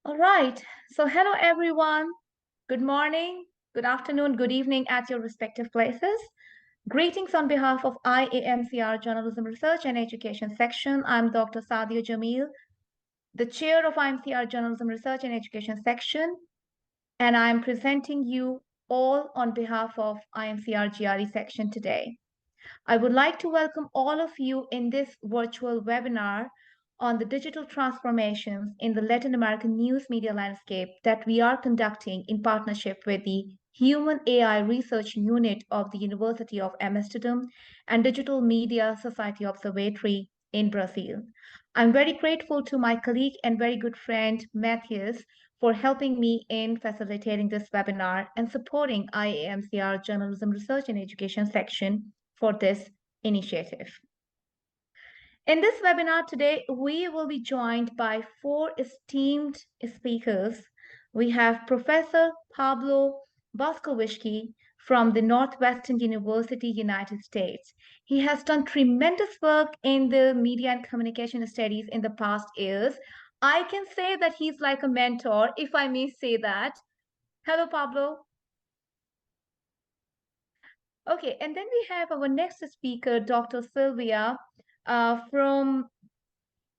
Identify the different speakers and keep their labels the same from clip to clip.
Speaker 1: All right. So, hello everyone. Good morning, good afternoon, good evening at your respective places. Greetings on behalf of IAMCR Journalism Research and Education Section. I'm Dr. Sadia Jamil, the chair of IMCR Journalism Research and Education Section, and I'm presenting you all on behalf of IMCR GRE section today. I would like to welcome all of you in this virtual webinar on the digital transformations in the Latin American news media landscape that we are conducting in partnership with the Human AI Research Unit of the University of Amsterdam and Digital Media Society Observatory in Brazil. I'm very grateful to my colleague and very good friend, Márquez, for helping me in facilitating this webinar and supporting IAMCR Journalism Research and Education section for this initiative. In this webinar today, we will be joined by four esteemed speakers. We have Professor Pablo Boczkowski from the Northwestern University, United States. He has done tremendous work in the media and communication studies in the past years. I can say that he's like a mentor, if I may say that. Hello, Pablo. Okay, and then we have our next speaker, Dr. Sylvia, from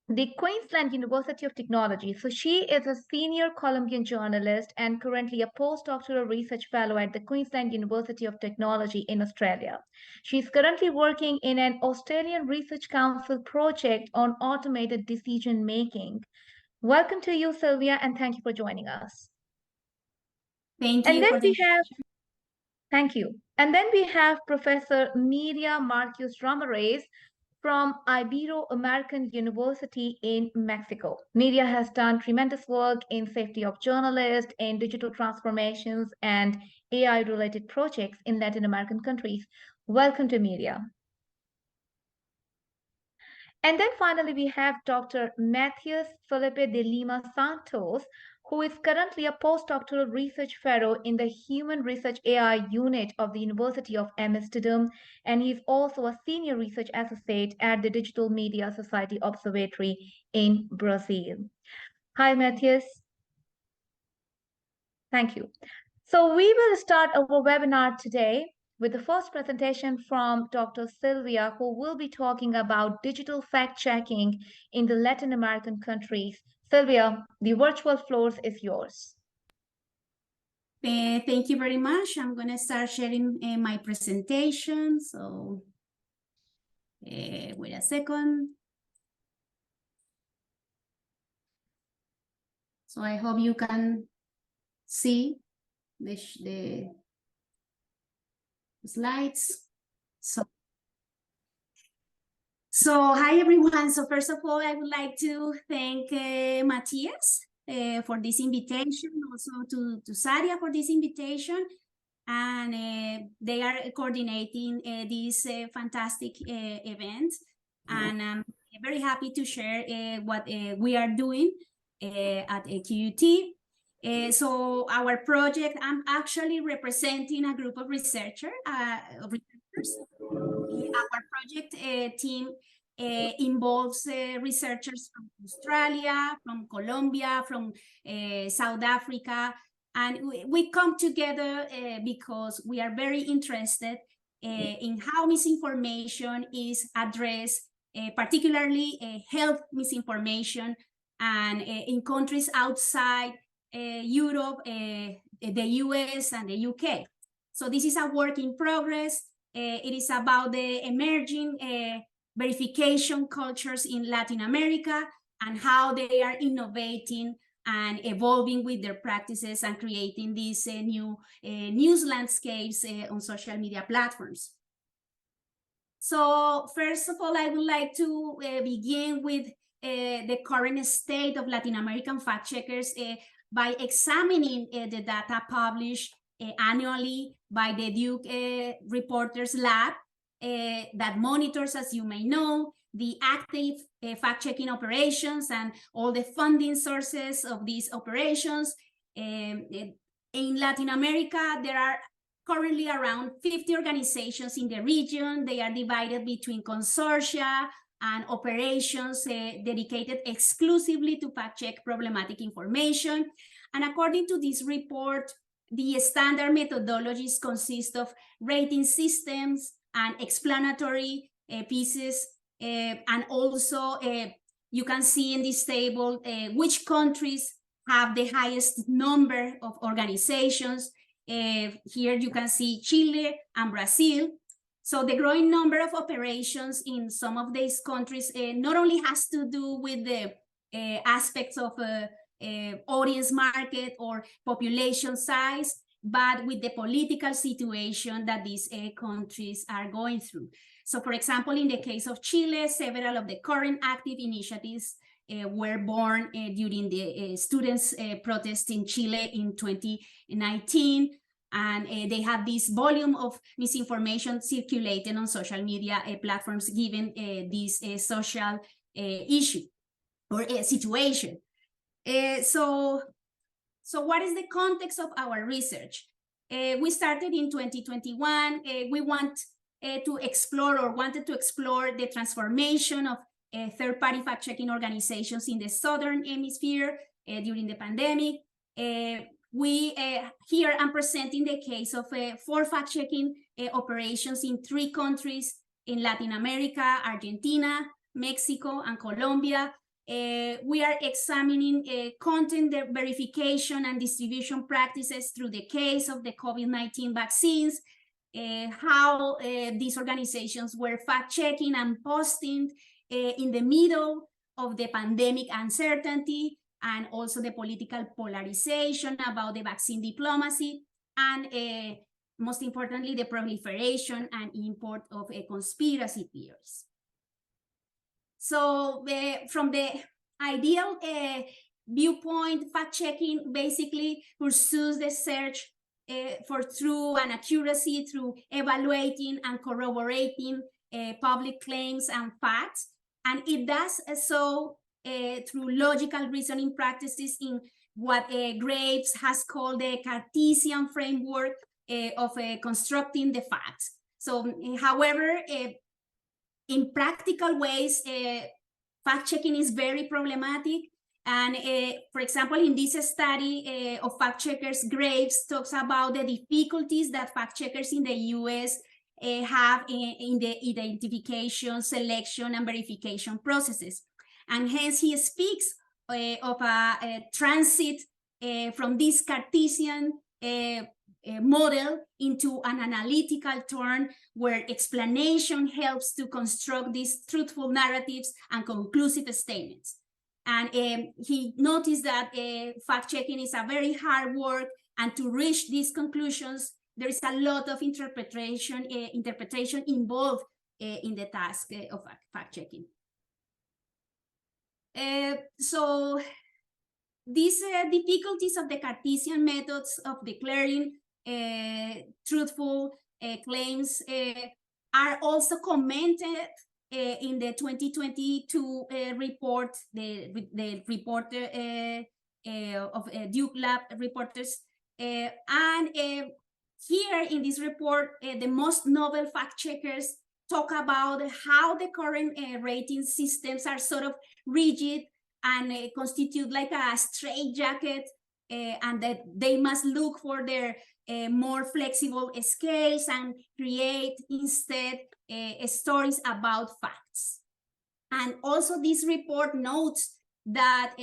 Speaker 1: the Queensland University of Technology. So she is a senior Colombian journalist and currently a postdoctoral research fellow at the Queensland University of Technology in Australia. She's currently working in an Australian Research Council project on automated decision making. Welcome to you, Sylvia, and thank you for joining us.
Speaker 2: Thank
Speaker 1: And
Speaker 2: you
Speaker 1: then
Speaker 2: for
Speaker 1: we have Thank you. And then we have Professor Mireya Ramírez from Ibero-American University in Mexico. Mireya has done tremendous work in safety of journalists, in digital transformations, and AI-related projects in Latin American countries. Welcome to Mireya. And then finally, we have Dr. Matthias Felipe de Lima Santos, who is currently a postdoctoral research fellow in the Human Research AI Unit of the University of Amsterdam, and he's also a senior research associate at the Digital Media Society Observatory in Brazil. Hi, Matthias. Thank you. So we will start our webinar today with the first presentation from Dr. Sylvia, who will be talking about digital fact-checking in the Latin American countries. Sylvia, the virtual floor is yours.
Speaker 2: Thank you very much. I'm going to start sharing my presentation. So wait a second. So I hope you can see the slides. So hi everyone. So first of all, I would like to thank Matthias for this invitation, also to Sadia for this invitation. And they are coordinating this fantastic event. And I'm very happy to share what we are doing at QUT. So our project, I'm actually representing a group of researchers. Our project team involves researchers from Australia, from Colombia, from South Africa, and we come together because we are very interested in how misinformation is addressed, particularly health misinformation, and in countries outside Europe, the US, and the UK. So this is a work in progress. It is about the emerging verification cultures in Latin America and how they are innovating and evolving with their practices and creating these new news landscapes on social media platforms. So first of all, I would like to begin with the current state of Latin American fact checkers by examining the data published annually by the Duke Reporters Lab that monitors, as you may know, the active fact-checking operations and all the funding sources of these operations. In Latin America, there are currently around 50 organizations in the region. They are divided between consortia, and operations dedicated exclusively to fact-check problematic information. And according to this report, the standard methodologies consist of rating systems and explanatory pieces, and also you can see in this table which countries have the highest number of organizations. Here you can see Chile and Brazil. So the growing number of operations in some of these countries not only has to do with the aspects of audience market or population size, but with the political situation that these countries are going through. So for example, in the case of Chile, several of the current active initiatives were born during the students' protests in Chile in 2019. And they have this volume of misinformation circulating on social media platforms given this social issue or situation. So what is the context of our research? We started in 2021. We wanted to explore the transformation of third-party fact-checking organizations in the Southern Hemisphere during the pandemic. Here I'm presenting the case of 4 fact-checking operations in 3 countries in Latin America: Argentina, Mexico, and Colombia. We are examining content verification and distribution practices through the case of the COVID-19 vaccines, how these organizations were fact-checking and posting in the middle of the pandemic uncertainty, and also the political polarization about the vaccine diplomacy, and most importantly, the proliferation and import of conspiracy theories. So from the ideal viewpoint, fact-checking basically pursues the search for truth and accuracy through evaluating and corroborating public claims and facts, and it does so through logical reasoning practices in what Graves has called the Cartesian framework of constructing the facts. So, however, in practical ways, fact-checking is very problematic. And for example, in this study of fact-checkers, Graves talks about the difficulties that fact-checkers in the US have in the identification, selection, and verification processes. And hence he speaks of a transit from this Cartesian model into an analytical turn where explanation helps to construct these truthful narratives and conclusive statements. And he noticed that fact-checking is a very hard work, and to reach these conclusions, there is a lot of interpretation involved in the task of fact-checking. So these difficulties of the Cartesian methods of declaring truthful claims are also commented in the 2022 report, the reporter of Duke Lab reporters. And here in this report, the most novel fact-checkers talk about how the current rating systems are sort of rigid and constitute like a straitjacket, and that they must look for their more flexible scales and create instead stories about facts. And also this report notes that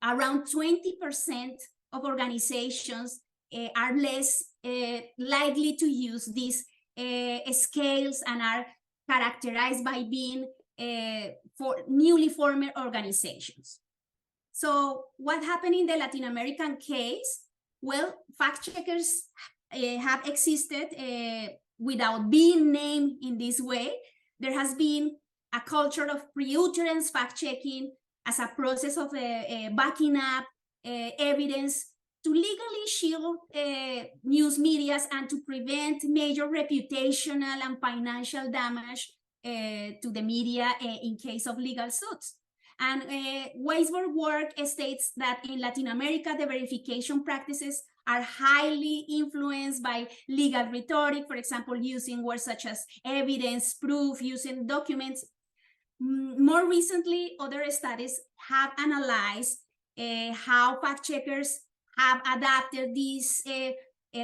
Speaker 2: around 20% of organizations are less likely to use these scales and are characterized by being for newly formed organizations. So what happened in the Latin American case? Well, fact-checkers have existed without being named in this way. There has been a culture of pre-utterance fact-checking as a process of backing up evidence to legally shield news medias and to prevent major reputational and financial damage to the media in case of legal suits. And Weisberg's work states that in Latin America, the verification practices are highly influenced by legal rhetoric, for example, using words such as evidence, proof, using documents. More recently, other studies have analyzed how fact checkers have adapted these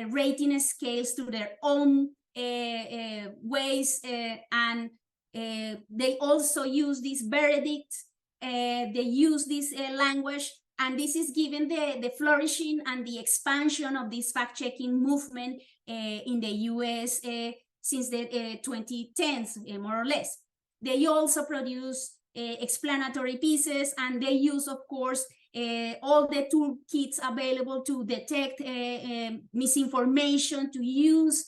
Speaker 2: rating scales to their own ways, and they also use these verdicts, they use this language, and this is given the flourishing and the expansion of this fact-checking movement in the US since the 2010s, more or less. They also produce explanatory pieces, and they use, of course, all the toolkits available to detect misinformation, to use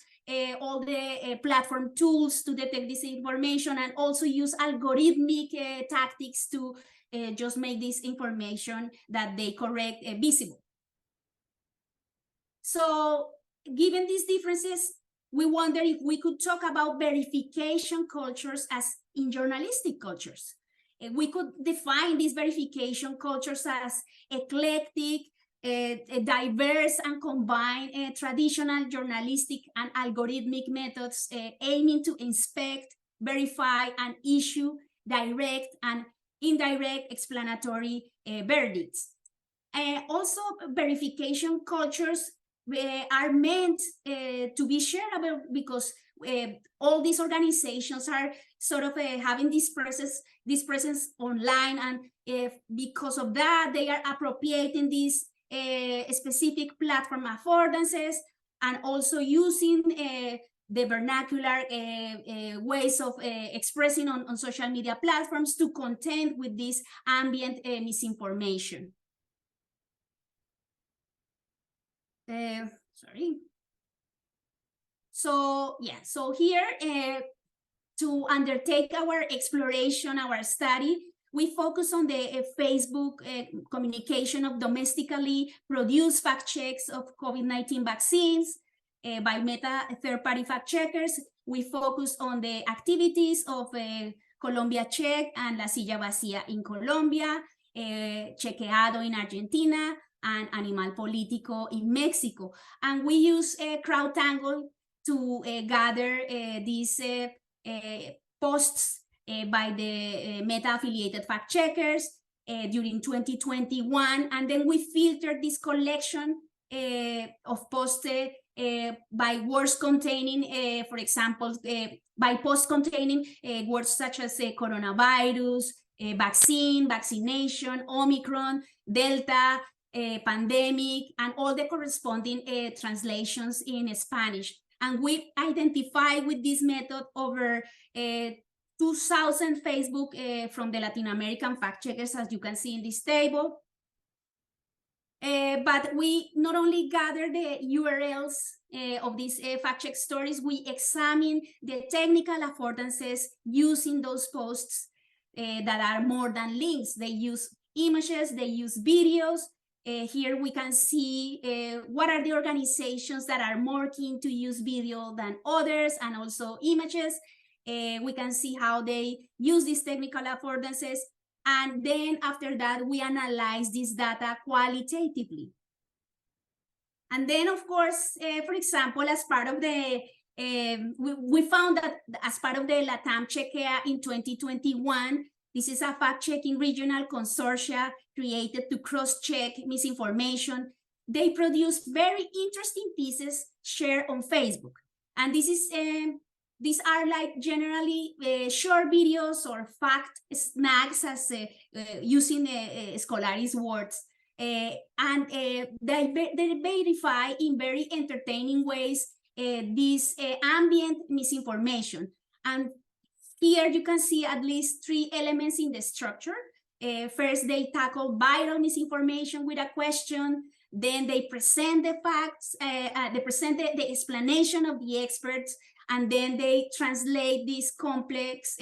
Speaker 2: all the platform tools to detect this information, and also use algorithmic tactics to just make this information that they correct visible. So given these differences, we wonder if we could talk about verification cultures as in journalistic cultures. We could define these verification cultures as eclectic, diverse and combine traditional journalistic and algorithmic methods aiming to inspect, verify, and issue direct and indirect explanatory verdicts. Also, verification cultures are meant to be shareable because all these organizations are sort of having this presence online, and because of that, they are appropriating these specific platform affordances, and also using the vernacular ways of expressing on social media platforms to contend with this ambient misinformation. Sorry. So yeah, so here to undertake our exploration, our study, we focus on the Facebook communication of domestically produced fact checks of COVID-19 vaccines by Meta third-party fact checkers. We focus on the activities of Colombia Check and La Silla Vacía in Colombia, Chequeado in Argentina, and Animal Político in Mexico. And we use CrowdTangle to gather these posts by the Meta-affiliated fact checkers during 2021. And then we filtered this collection of posts by words containing, for example, by posts containing words such as coronavirus, vaccine, vaccination, Omicron, Delta, pandemic, and all the corresponding translations in Spanish. And we identify with this method over 2,000 Facebook from the Latin American fact checkers, as you can see in this table. But we not only gather the URLs of these fact check stories, we examine the technical affordances using those posts that are more than links. They use images, they use videos. Here we can see what are the organizations that are more keen to use video than others, and also images. We can see how they use these technical affordances. And then after that, we analyze this data qualitatively. And then, of course, for example, as part of the, we found that as part of the LATAM Chequea in 2021, this is a fact-checking regional consortia created to cross-check misinformation. They produce very interesting pieces shared on Facebook. And this is, these are like generally short videos or fact snags, as using Scolaris words. And they verify in very entertaining ways this ambient misinformation. And here you can see at least 3 elements in the structure. First, they tackle viral misinformation with a question. Then they present the facts, they present the explanation of the experts, and then they translate this complex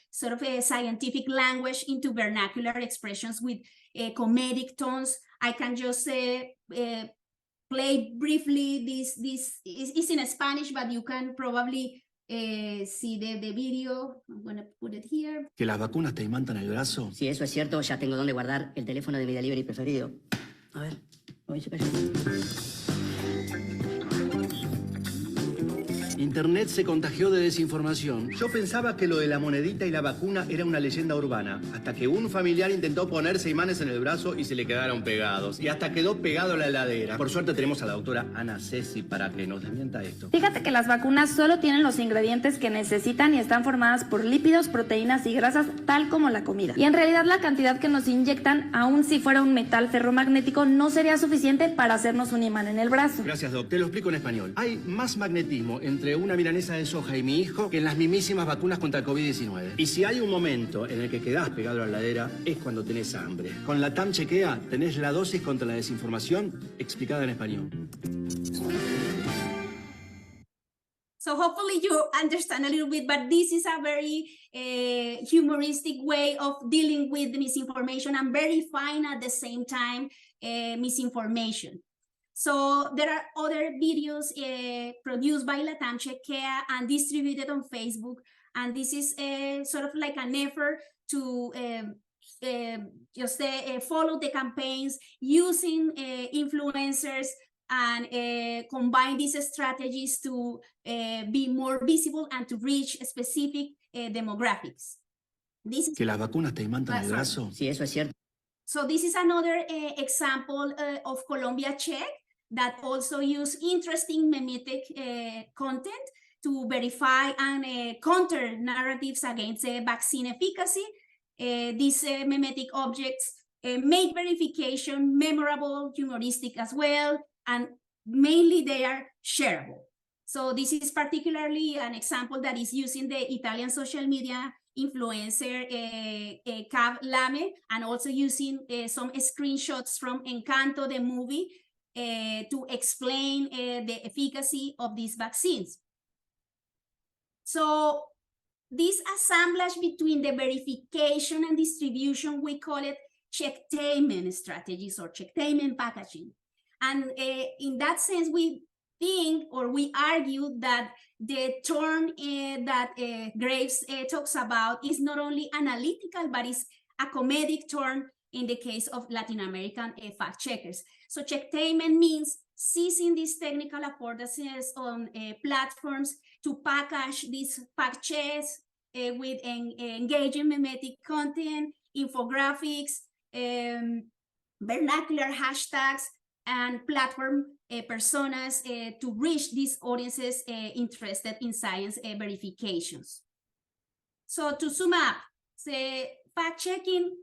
Speaker 2: sort of a scientific language into vernacular expressions with comedic tones. I can just play briefly. This is in Spanish, but you can probably see the video. I'm going to put it here.
Speaker 3: ¿Que las vacunas te imantan el brazo?
Speaker 4: Si eso es cierto, ya tengo dónde guardar el teléfono de mi delivery preferido. A ver, voy a checar.
Speaker 3: Internet se contagió de desinformación. Yo pensaba que lo de la monedita y la vacuna era una leyenda urbana, hasta que un familiar intentó ponerse imanes en el brazo y se le quedaron pegados. Y hasta quedó pegado a la heladera. Por suerte tenemos a la doctora Ana Ceci para que nos desmienta esto.
Speaker 5: Fíjate que las vacunas solo tienen los ingredientes que necesitan y están formadas por lípidos, proteínas y grasas, tal como la comida. Y en realidad la cantidad que nos inyectan, aun si fuera un metal ferromagnético, no sería suficiente para hacernos un imán en el brazo.
Speaker 3: Gracias, Doc. Te lo explico en español. Hay más magnetismo entre una milanesa de soja y mi hijo que en las mismísimas vacunas contra el COVID-19. Y si hay un momento en el que quedás pegado a la heladera, es cuando tenés hambre. Con la TAM Chequea tenés la dosis contra la desinformación explicada en español.
Speaker 2: So hopefully you understand a little bit, but this is a very humoristic way of dealing with misinformation and verifying at the same time misinformation. So there are other videos produced by Latam Chequea and distributed on Facebook. And this is sort of like an effort to just follow the campaigns using influencers and combine these strategies to be more visible and to reach specific demographics. This is
Speaker 3: ¿Que las vacunas te imantan el brazo?
Speaker 4: Sí, eso es cierto.
Speaker 2: So this is another example of Colombia Check that also use interesting mimetic content to verify and counter narratives against vaccine efficacy. These mimetic objects make verification memorable, humoristic as well, and mainly they are shareable. So this is particularly an example that is using the Italian social media influencer Cav Lame, and also using some screenshots from Encanto, the movie, to explain the efficacy of these vaccines. So this assemblage between the verification and distribution, we call it checktainment strategies or checktainment packaging. And in that sense, we think or we argue that the term that Graves talks about is not only analytical, but is a comedic term in the case of Latin American fact checkers. So checktainment means seizing these technical affordances on platforms to package these fact checks with engaging mimetic content, infographics, vernacular hashtags, and platform personas to reach these audiences interested in science verifications. So to sum up, the fact-checking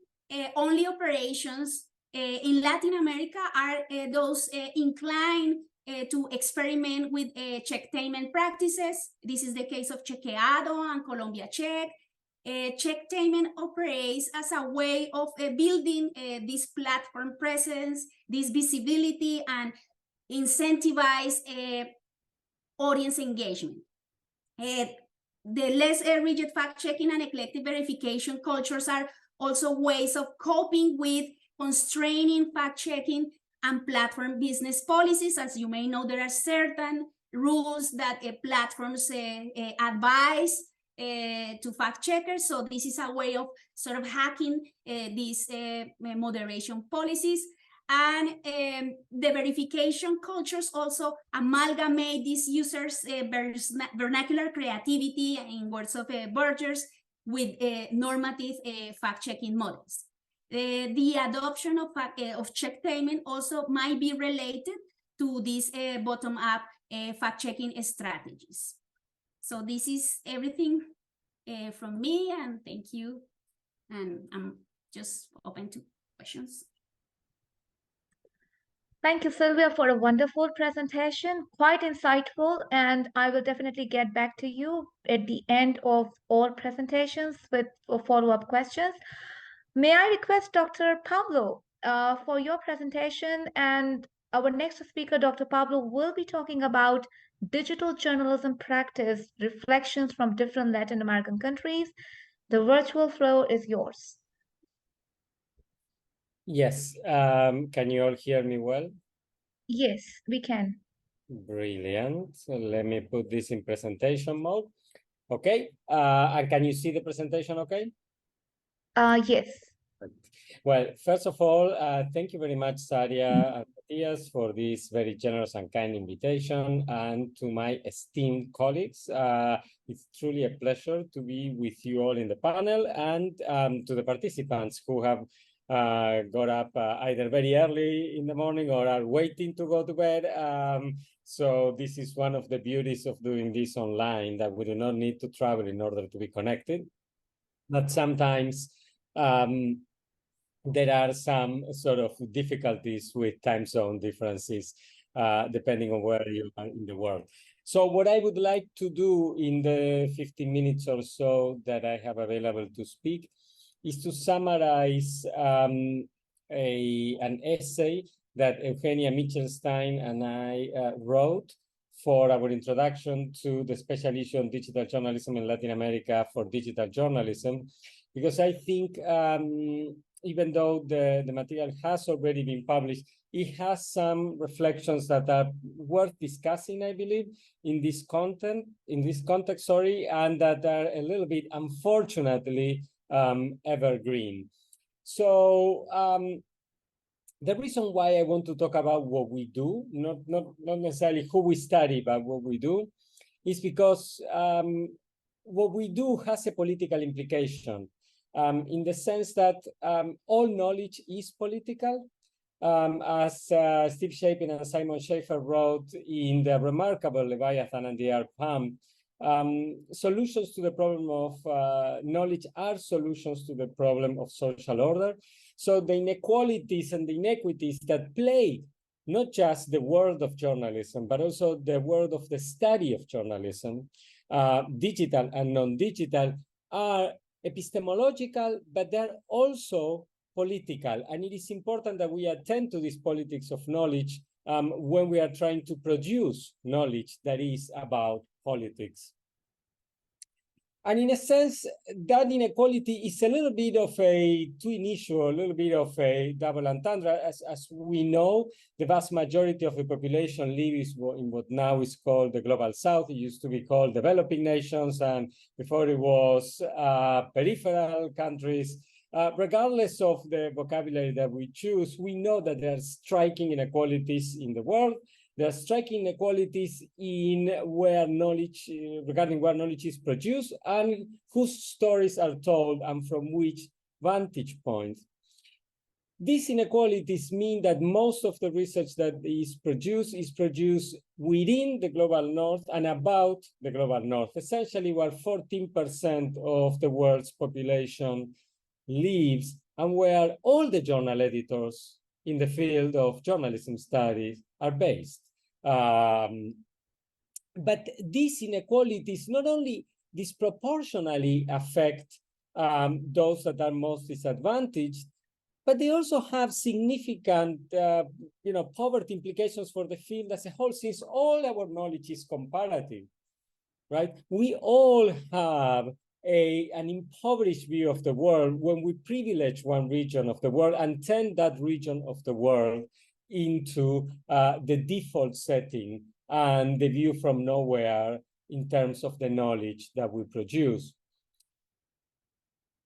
Speaker 2: only operations in Latin America are those inclined to experiment with checktainment practices. This is the case of Chequeado and Colombia Check. Checktainment operates as a way of building this platform presence, this visibility, and incentivize audience engagement. The less rigid fact-checking and eclectic verification cultures are also ways of coping with constraining fact-checking and platform business policies. As you may know, there are certain rules that platforms advise to fact checkers. So this is a way of sort of hacking these moderation policies. And the verification cultures also amalgamate these users' vernacular creativity, in words of Burgers, with normative fact-checking models. The adoption of checktainment also might be related to these bottom-up fact-checking strategies. So this is everything from me, and thank you. And I'm just open to questions.
Speaker 1: Thank you, Sylvia, for a wonderful presentation, quite insightful, and I will definitely get back to you at the end of all presentations with follow-up questions. May I request Dr. Pablo for your presentation, and our next speaker, Dr. Pablo, will be talking about digital journalism practice, reflections from different Latin American countries. The virtual floor is yours.
Speaker 6: Yes, can you all hear me well?
Speaker 1: Yes, we can.
Speaker 6: Brilliant. So let me put this in presentation mode. Okay, and can you see the presentation okay?
Speaker 1: Yes.
Speaker 6: Well, first of all, thank you very much, Saria and Matthias, for this very generous and kind invitation. And to my esteemed colleagues, it's truly a pleasure to be with you all in the panel, and to the participants who have got up either very early in the morning or are waiting to go to bed. So this is one of the beauties of doing this online, that we do not need to travel in order to be connected. But sometimes there are some sort of difficulties with time zone differences, depending on where you are in the world. So what I would like to do in the 15 minutes or so that I have available to speak is to summarize an essay that Eugenia Michelstein and I wrote for our introduction to the special issue on digital journalism in Latin America for Digital Journalism, because I think even though the material has already been published, it has some reflections that are worth discussing, I believe, in this context, and that are a little bit, unfortunately, evergreen. So the reason why I want to talk about what we do, not necessarily who we study, but what we do, is because what we do has a political implication, in the sense that all knowledge is political. As Steve Shapin and Simon Schaefer wrote in the remarkable Leviathan and the Palm, solutions to the problem of knowledge are solutions to the problem of social order. So the inequalities and the inequities that plague not just the world of journalism, but also the world of the study of journalism, digital and non-digital, are epistemological, but they're also political. And it is important that we attend to this politics of knowledge when we are trying to produce knowledge that is about politics. And in a sense, that inequality is a little bit of a twin issue, a little bit of a double entendre. As we know, the vast majority of the population lives in what now is called the Global South. It used to be called developing nations, and before it was peripheral countries. Regardless of the vocabulary that we choose, we know that there are striking inequalities in the world. There are striking inequalities in where knowledge, regarding where knowledge is produced and whose stories are told and from which vantage points. These inequalities mean that most of the research that is produced within the global north and about the global north, essentially where 14% of the world's population lives, and where all the journal editors in the field of journalism studies are based. But these inequalities not only disproportionately affect those that are most disadvantaged, but they also have significant poverty implications for the field as a whole, since all our knowledge is comparative, right? We all have an impoverished view of the world when we privilege one region of the world and turn that region of the world into the default setting and the view from nowhere in terms of the knowledge that we produce.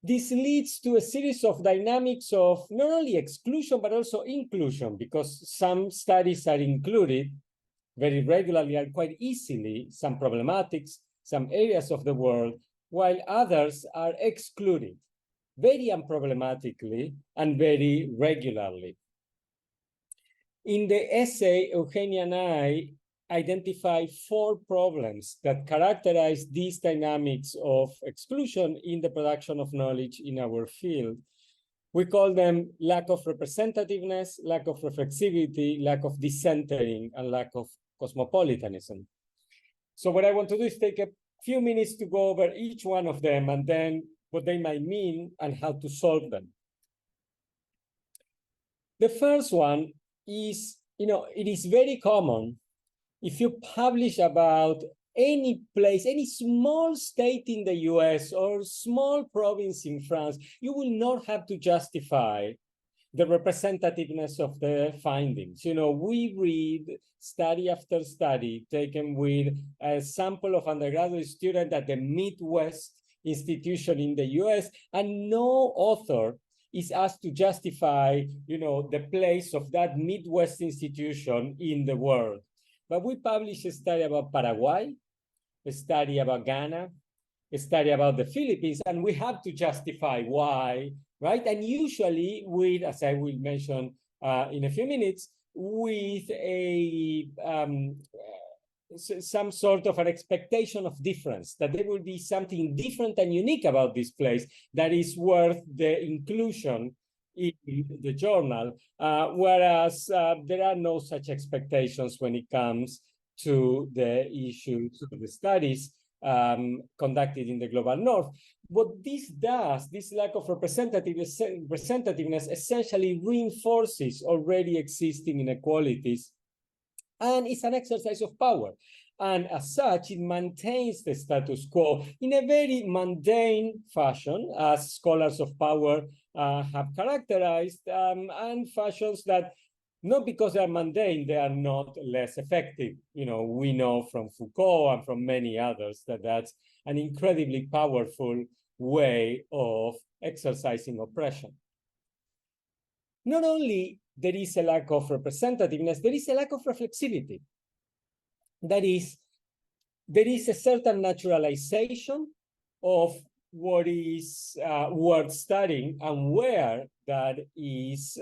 Speaker 6: This leads to a series of dynamics of not only exclusion, but also inclusion, because some studies are included very regularly and quite easily, some problematics, some areas of the world, while others are excluded very unproblematically and very regularly. In the essay, Eugenia and I identify 4 problems that characterize these dynamics of exclusion in the production of knowledge in our field. We call them lack of representativeness, lack of reflexivity, lack of decentering, and lack of cosmopolitanism. So what I want to do is take a few minutes to go over each one of them and then what they might mean and how to solve them. The first one is, it is very common if you publish about any place, any small state in the US or small province in France, you will not have to justify the representativeness of the findings. We read study after study taken with a sample of undergraduate students at the Midwest institution in the US, and no author is asked to justify, the place of that Midwest institution in the world. But we published a study about Paraguay, a study about Ghana, a study about the Philippines, and we have to justify why, right? And usually with, as I will mention in a few minutes, with some sort of an expectation of difference, that there will be something different and unique about this place that is worth the inclusion in the journal, whereas there are no such expectations when it comes to the issues of the studies conducted in the global north. What this does, this lack of representativeness essentially reinforces already existing inequalities, and it's an exercise of power. And as such, it maintains the status quo in a very mundane fashion, as scholars of power have characterized, and fashions that, not because they are mundane, they are not less effective. We know from Foucault and from many others that that's an incredibly powerful way of exercising oppression. Not only there is a lack of representativeness, there is a lack of reflexivity. That is, there is a certain naturalization of what is worth studying and where that is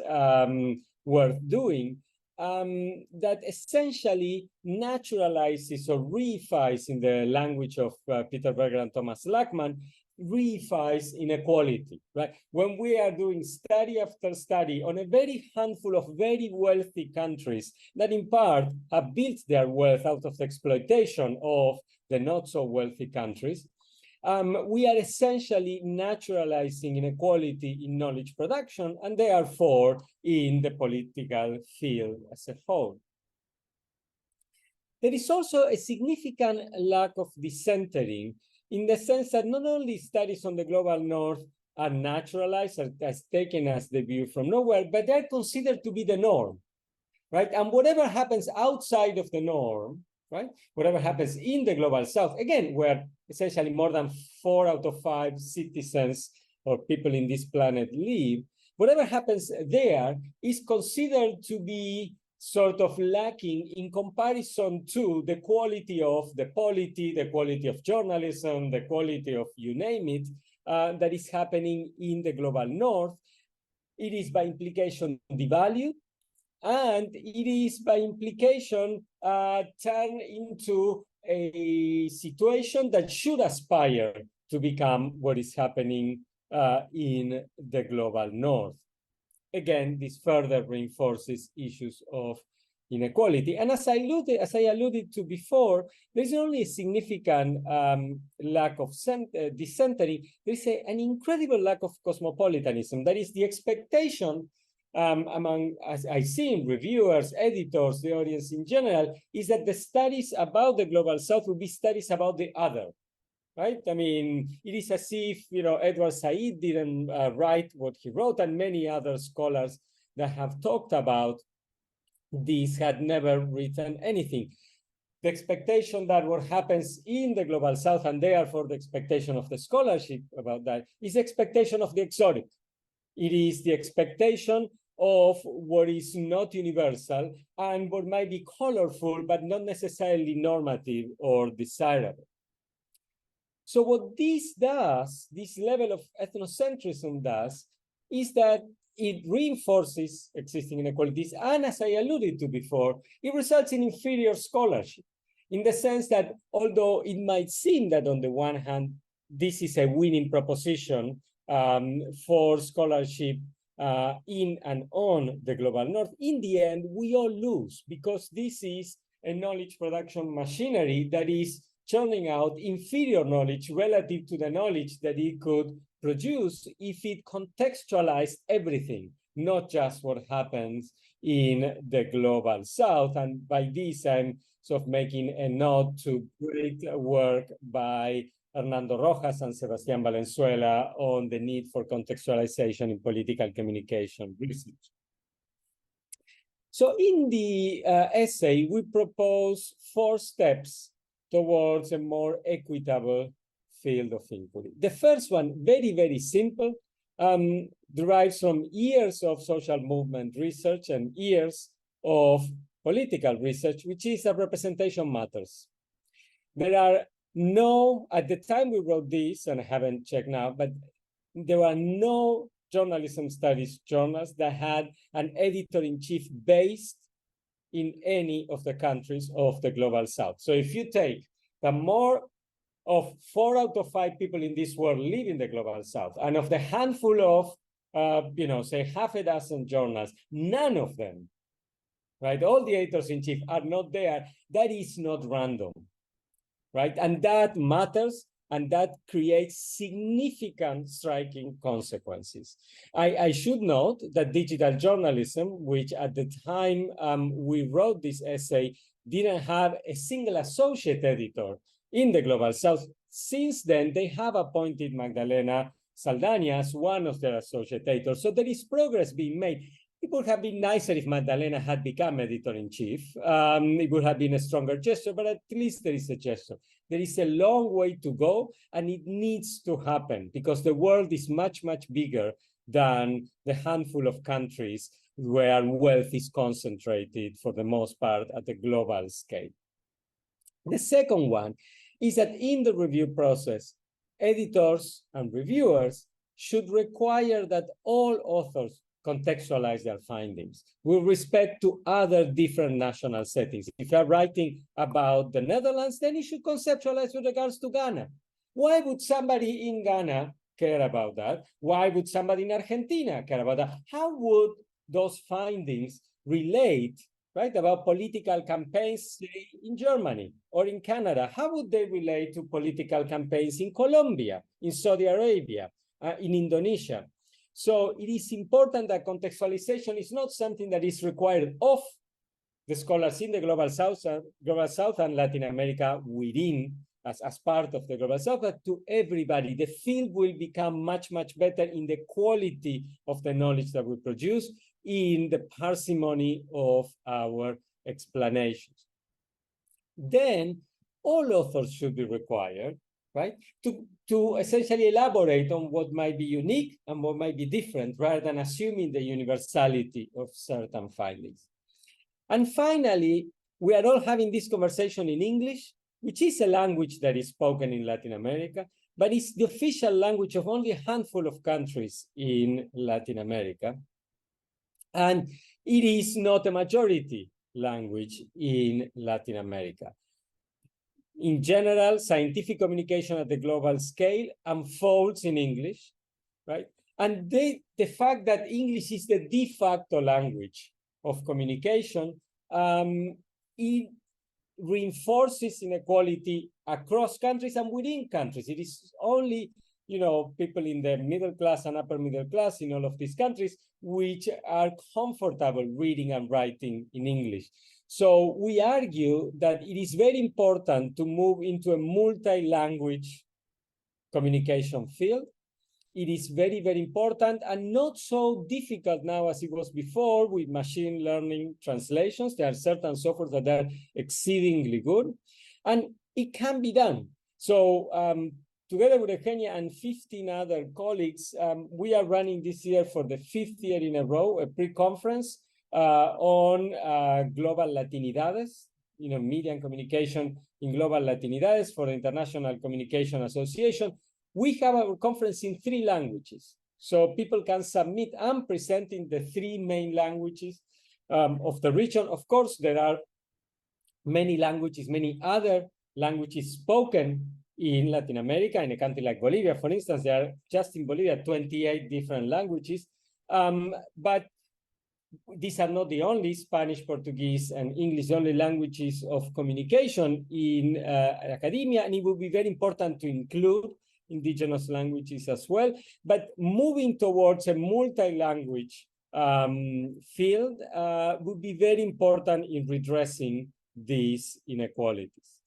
Speaker 6: worth doing, that essentially naturalizes or reifies, in the language of Peter Berger and Thomas Lackman, reifies inequality, right? When we are doing study after study on a very handful of very wealthy countries that in part have built their wealth out of the exploitation of the not so wealthy countries, we are essentially naturalizing inequality in knowledge production and therefore in the political field as a whole. There is also a significant lack of decentering, in the sense that not only studies on the global north are naturalized, as taken as the view from nowhere, but they're considered to be the norm, right? And whatever happens outside of the norm, right? Whatever happens in the global south, again, where essentially more than 4 out of 5 citizens or people in this planet live, whatever happens there is considered to be sort of lacking in comparison to the quality of the polity, the quality of journalism, the quality of you name it, that is happening in the global north. It is by implication devalued, and it is by implication turned into a situation that should aspire to become what is happening in the global north. Again, this further reinforces issues of inequality. And as I alluded to before, there's only a significant lack of decentering. There's an incredible lack of cosmopolitanism. That is, the expectation among, as I see in reviewers, editors, the audience in general, is that the studies about the global south will be studies about the other. Right? I mean, it is as if, Edward Said didn't write what he wrote, and many other scholars that have talked about this had never written anything. The expectation that what happens in the global south, and therefore the expectation of the scholarship about that, is the expectation of the exotic. It is the expectation of what is not universal and what might be colorful, but not necessarily normative or desirable. So what this does, this level of ethnocentrism does, is that it reinforces existing inequalities. And as I alluded to before, it results in inferior scholarship, in the sense that although it might seem that on the one hand, this is a winning proposition for scholarship in and on the global north, in the end, we all lose, because this is a knowledge production machinery that is churning out inferior knowledge relative to the knowledge that it could produce if it contextualized everything, not just what happens in the global south. And by this, I'm sort of making a nod to great work by Hernando Rojas and Sebastián Valenzuela on the need for contextualization in political communication research. So in the essay, we propose 4 steps towards a more equitable field of inquiry. The first one, very, very simple. derives from years of social movement research and years of political research, which is that representation matters. There are no, at the time we wrote this, and I haven't checked now, but there are no journalism studies journals that had an editor-in-chief based in any of the countries of the Global South. So if you take the more of 4 out of 5 people in this world live in the Global South, and of the handful of, say half a dozen journals, none of them, right? All the editors-in-chief are not there. That is not random, right? And that matters, and that creates significant striking consequences. I should note that digital journalism, which at the time we wrote this essay, didn't have a single associate editor in the Global South. Since then, they have appointed Magdalena Saldaña as one of their associate editors. So there is progress being made. It would have been nicer if Magdalena had become editor-in-chief. It would have been a stronger gesture, but at least there is a gesture. There is a long way to go, and it needs to happen because the world is much, much bigger than the handful of countries where wealth is concentrated for the most part at the global scale. The second one is that in the review process, editors and reviewers should require that all authors contextualize their findings with respect to other different national settings. If you're writing about the Netherlands, then you should conceptualize with regards to Ghana. Why would somebody in Ghana care about that? Why would somebody in Argentina care about that? How would those findings relate, right, about political campaigns, say, in Germany or in Canada? How would they relate to political campaigns in Colombia, in Saudi Arabia, in Indonesia? So it is important that contextualization is not something that is required of the scholars in the Global South and Latin America within, as part of the Global South, but to everybody. The field will become much, much better in the quality of the knowledge that we produce, in the parsimony of our explanations. Then all authors should be required, right, to essentially elaborate on what might be unique and what might be different, rather than assuming the universality of certain findings. And finally, we are all having this conversation in English, which is a language that is spoken in Latin America, but it's the official language of only a handful of countries in Latin America. And it is not a majority language in Latin America. In general, scientific communication at the global scale unfolds in English, right? And the fact that English is the de facto language of communication, it reinforces inequality across countries and within countries. It is only, people in the middle class and upper middle class in all of these countries which are comfortable reading and writing in English. So we argue that it is very important to move into a multi-language communication field. It is very, very important and not so difficult now as it was before with machine learning translations. There are certain software that are exceedingly good, and it can be done. So together with Eugenia and 15 other colleagues, we are running this year for the 5th year in a row, a pre-conference on global Latinidades, media and communication in global Latinidades for the International Communication Association. We have our conference in 3 languages. So people can submit and present in the 3 main languages of the region. Of course, there are many languages, many other languages spoken in Latin America. In a country like Bolivia, for instance, there are just in Bolivia 28 different languages. But these are not the only Spanish, Portuguese, and English only languages of communication in academia, and it would be very important to include indigenous languages as well. But moving towards a multi-language field would be very important in redressing these inequalities.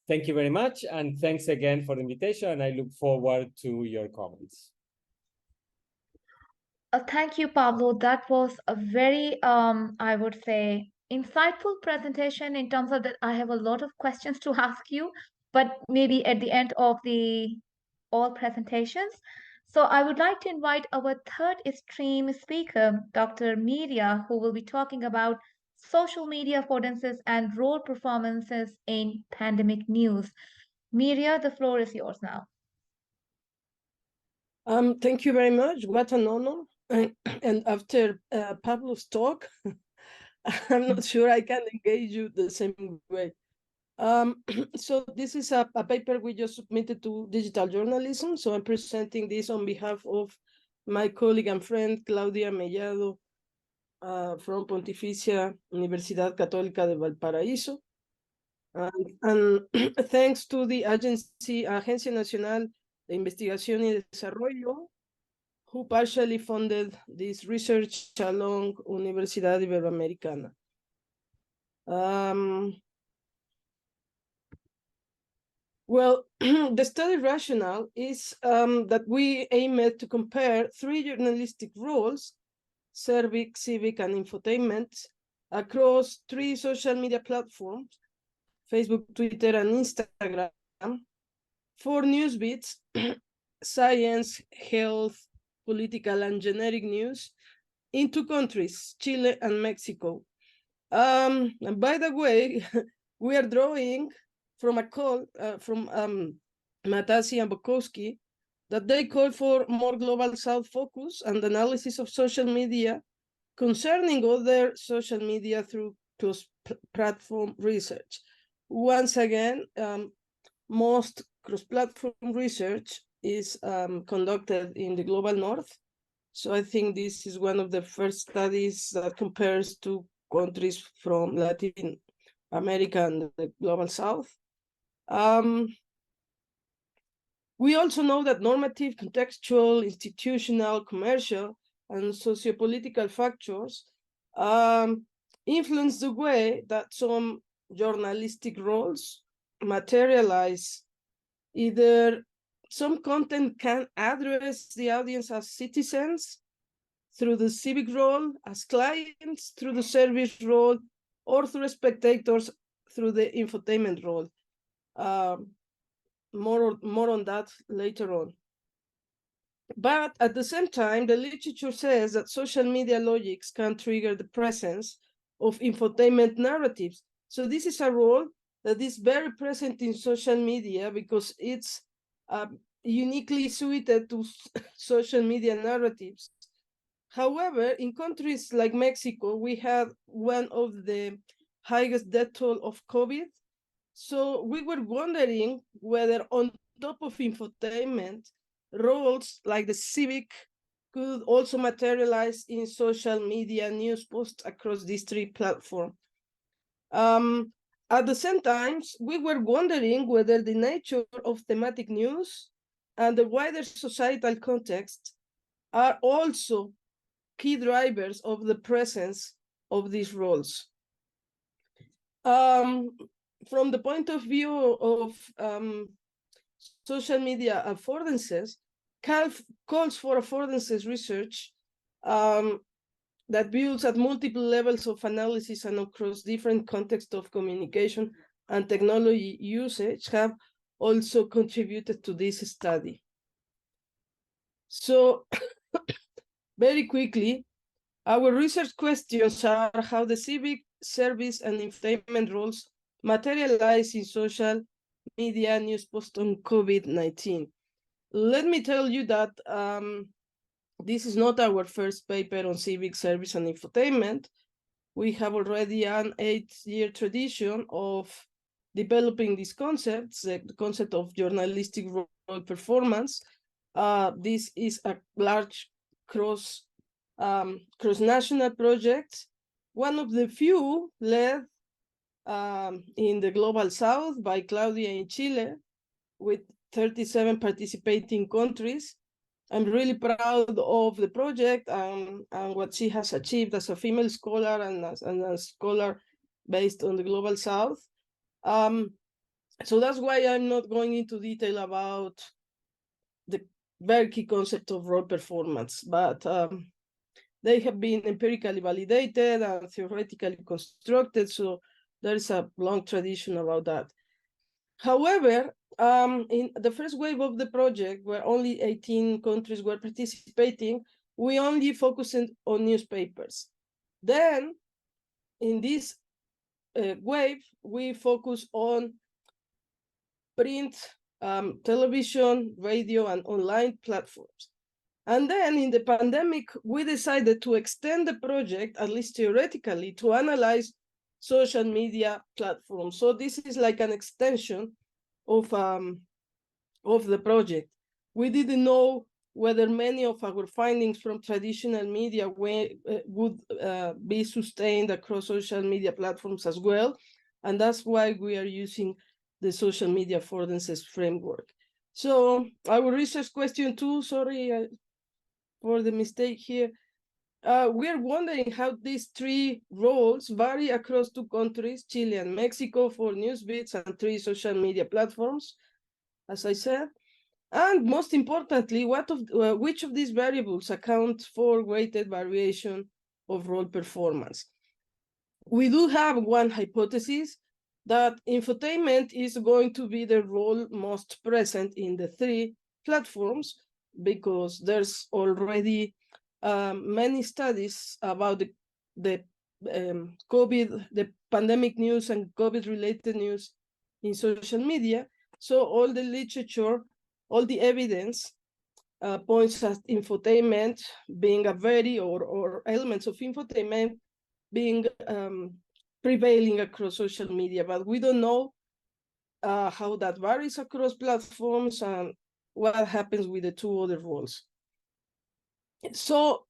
Speaker 6: Thank you very much, and thanks again for the invitation, and I look forward to your comments.
Speaker 1: Thank you, Pablo. That was a very, I would say, insightful presentation in terms of that. I have a lot of questions to ask you, but maybe at the end of all presentations. So I would like to invite our third esteemed speaker, Dr. Mireya, who will be talking about social media affordances and role performances in pandemic news. Mireya, the floor is yours now.
Speaker 7: Thank you very much. What an honor. And after Pablo's talk, I'm not sure I can engage you the same way. So this is a paper we just submitted to Digital Journalism. So I'm presenting this on behalf of my colleague and friend, Claudia Mellado, from Pontificia Universidad Católica de Valparaíso. And thanks to the Agencia Nacional de Investigación y Desarrollo, who partially funded this research along Universidad Ibero-Americana. Well, the study rationale is that we aimed to compare 3 journalistic roles, civic, and infotainment, across 3 social media platforms, Facebook, Twitter, and Instagram, for news beats, science, health, political, and generic news in 2 countries, Chile and Mexico. And by the way, we are drawing from a call from Márquez and Boczkowski that they call for more global South focus and analysis of social media concerning other social media through cross-platform research. Once again, most cross-platform research is conducted in the global north. So I think this is one of the first studies that compares 2 countries from Latin America and the global south. We also know that normative, contextual, institutional, commercial, and sociopolitical factors influence the way that some journalistic roles materialize. Either some content can address the audience as citizens through the civic role, as clients through the service role, or through spectators through the infotainment role. More on that later on. But at the same time, the literature says that social media logics can trigger the presence of infotainment narratives. So this is a role that is very present in social media because it's uniquely suited to social media narratives. However, in countries like Mexico, we had one of the highest death toll of COVID. So we were wondering whether on top of infotainment, roles like the civic could also materialize in social media news posts across these 3 platforms. At the same time, we were wondering whether the nature of thematic news and the wider societal context are also key drivers of the presence of these roles. From the point of view of social media affordances, calls for affordances research that builds at multiple levels of analysis and across different contexts of communication and technology usage have also contributed to this study. So very quickly, our research questions are how the civic, service, and infotainment roles materialize in social media news post on COVID-19. Let me tell you that this is not our first paper on civic, service, and infotainment. We have already an 8-year tradition of developing these concepts, the concept of journalistic role performance. This is a large cross-national project, one of the few led in the global south by Claudia in Chile, with 37 participating countries. I'm really proud of the project and what she has achieved as a female scholar and as a scholar based on the global south. So that's why I'm not going into detail about the very key concept of role performance, but they have been empirically validated and theoretically constructed, so there is a long tradition about that. However, in the first wave of the project, where only 18 countries were participating, we only focused on newspapers. Then, in this wave, we focus on print, television, radio, and online platforms. And then in the pandemic, we decided to extend the project, at least theoretically, to analyze social media platforms. So this is like an extension of the project. We didn't know whether many of our findings from traditional media would be sustained across social media platforms as well. And that's why we are using the social media affordances framework. So our research question 2, sorry for the mistake here. We're wondering how these 3 roles vary across 2 countries, Chile and Mexico, for news beats and 3 social media platforms, as I said. And most importantly, which of these variables account for weighted variation of role performance? We do have one hypothesis that infotainment is going to be the role most present in the 3 platforms, because there's already many studies about the COVID, the pandemic news and COVID-related news in social media. So all the literature, all the evidence points at infotainment being a or elements of infotainment being prevailing across social media, but we don't know how that varies across platforms and what happens with the 2 other roles. So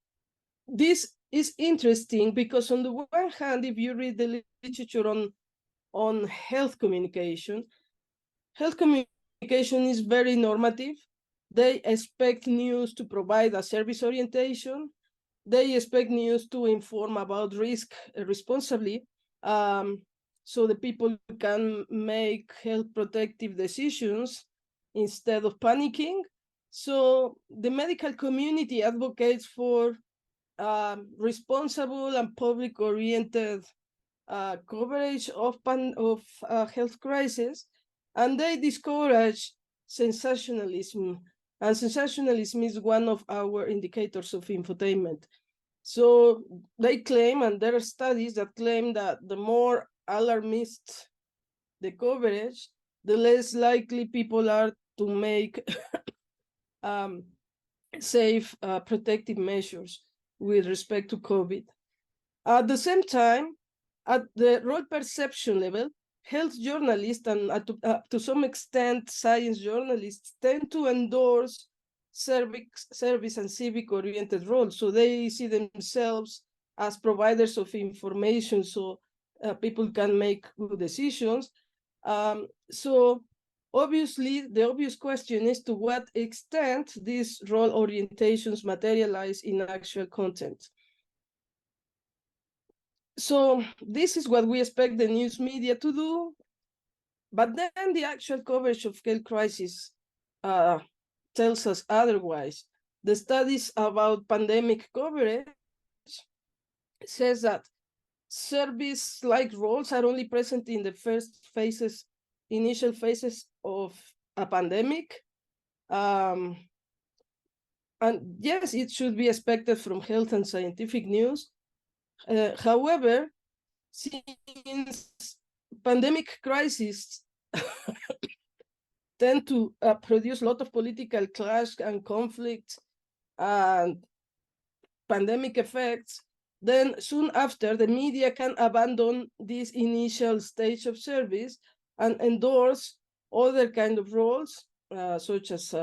Speaker 7: this is interesting because on the one hand, if you read the literature on health communication is very normative. They expect news to provide a service orientation. They expect news to inform about risk responsibly, so the people can make health protective decisions instead of panicking. So the medical community advocates for responsible and public-oriented coverage of health crisis, and they discourage sensationalism. And sensationalism is one of our indicators of infotainment. So they claim, and there are studies that claim that the more alarmist the coverage, the less likely people are to make safe protective measures with respect to COVID. At the same time, at the role perception level, health journalists and to some extent science journalists tend to endorse service and civic-oriented roles. So they see themselves as providers of information, so people can make good decisions. So obviously, the obvious question is to what extent these role orientations materialize in actual content. So this is what we expect the news media to do, but then the actual coverage of health crisis tells us otherwise. The studies about pandemic coverage says that service-like roles are only present in the initial phases of a pandemic. And yes, it should be expected from health and scientific news. However, since pandemic crises tend to produce a lot of political clash and conflict and pandemic effects, then soon after, the media can abandon this initial stage of service and endorse other kind of roles, such as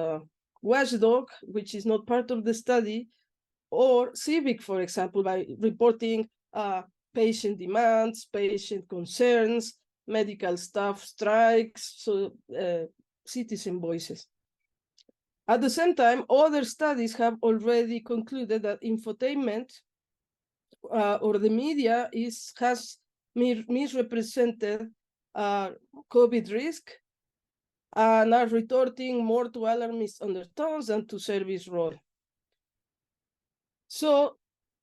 Speaker 7: watchdog, which is not part of the study, or civic, for example, by reporting patient demands, patient concerns, medical staff strikes, so citizen voices. At the same time, other studies have already concluded that infotainment or the media has misrepresented COVID risk and are retorting more to alarmist undertones than to service role. So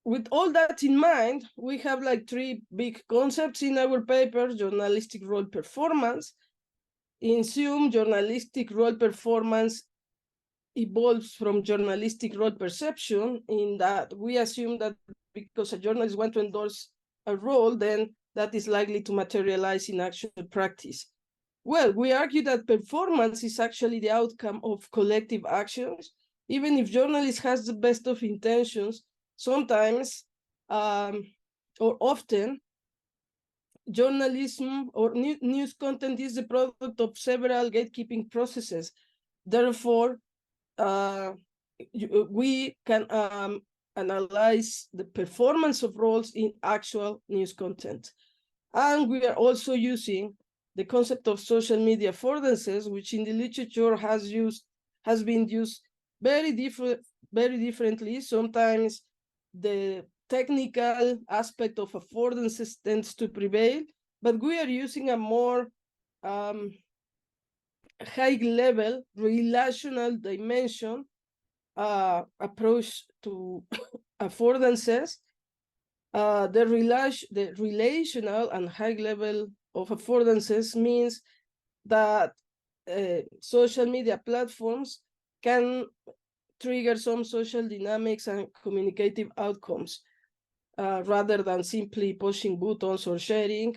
Speaker 7: with all that in mind, we have like 3 big concepts in our paper: journalistic role performance, In Zoom, journalistic role performance evolves from journalistic role perception, in that we assume that because a journalist wants to endorse a role, then that is likely to materialize in actual practice. Well, we argue that performance is actually the outcome of collective actions. Even if journalist has the best of intentions, sometimes or often, journalism or news content is the product of several gatekeeping processes. Therefore, we can analyze the performance of roles in actual news content. And we are also using the concept of social media affordances, which in the literature has been used very differently. Sometimes the technical aspect of affordances tends to prevail, but we are using a more high-level relational dimension approach to affordances. The relational and high level of affordances means that social media platforms can trigger some social dynamics and communicative outcomes rather than simply pushing buttons or sharing.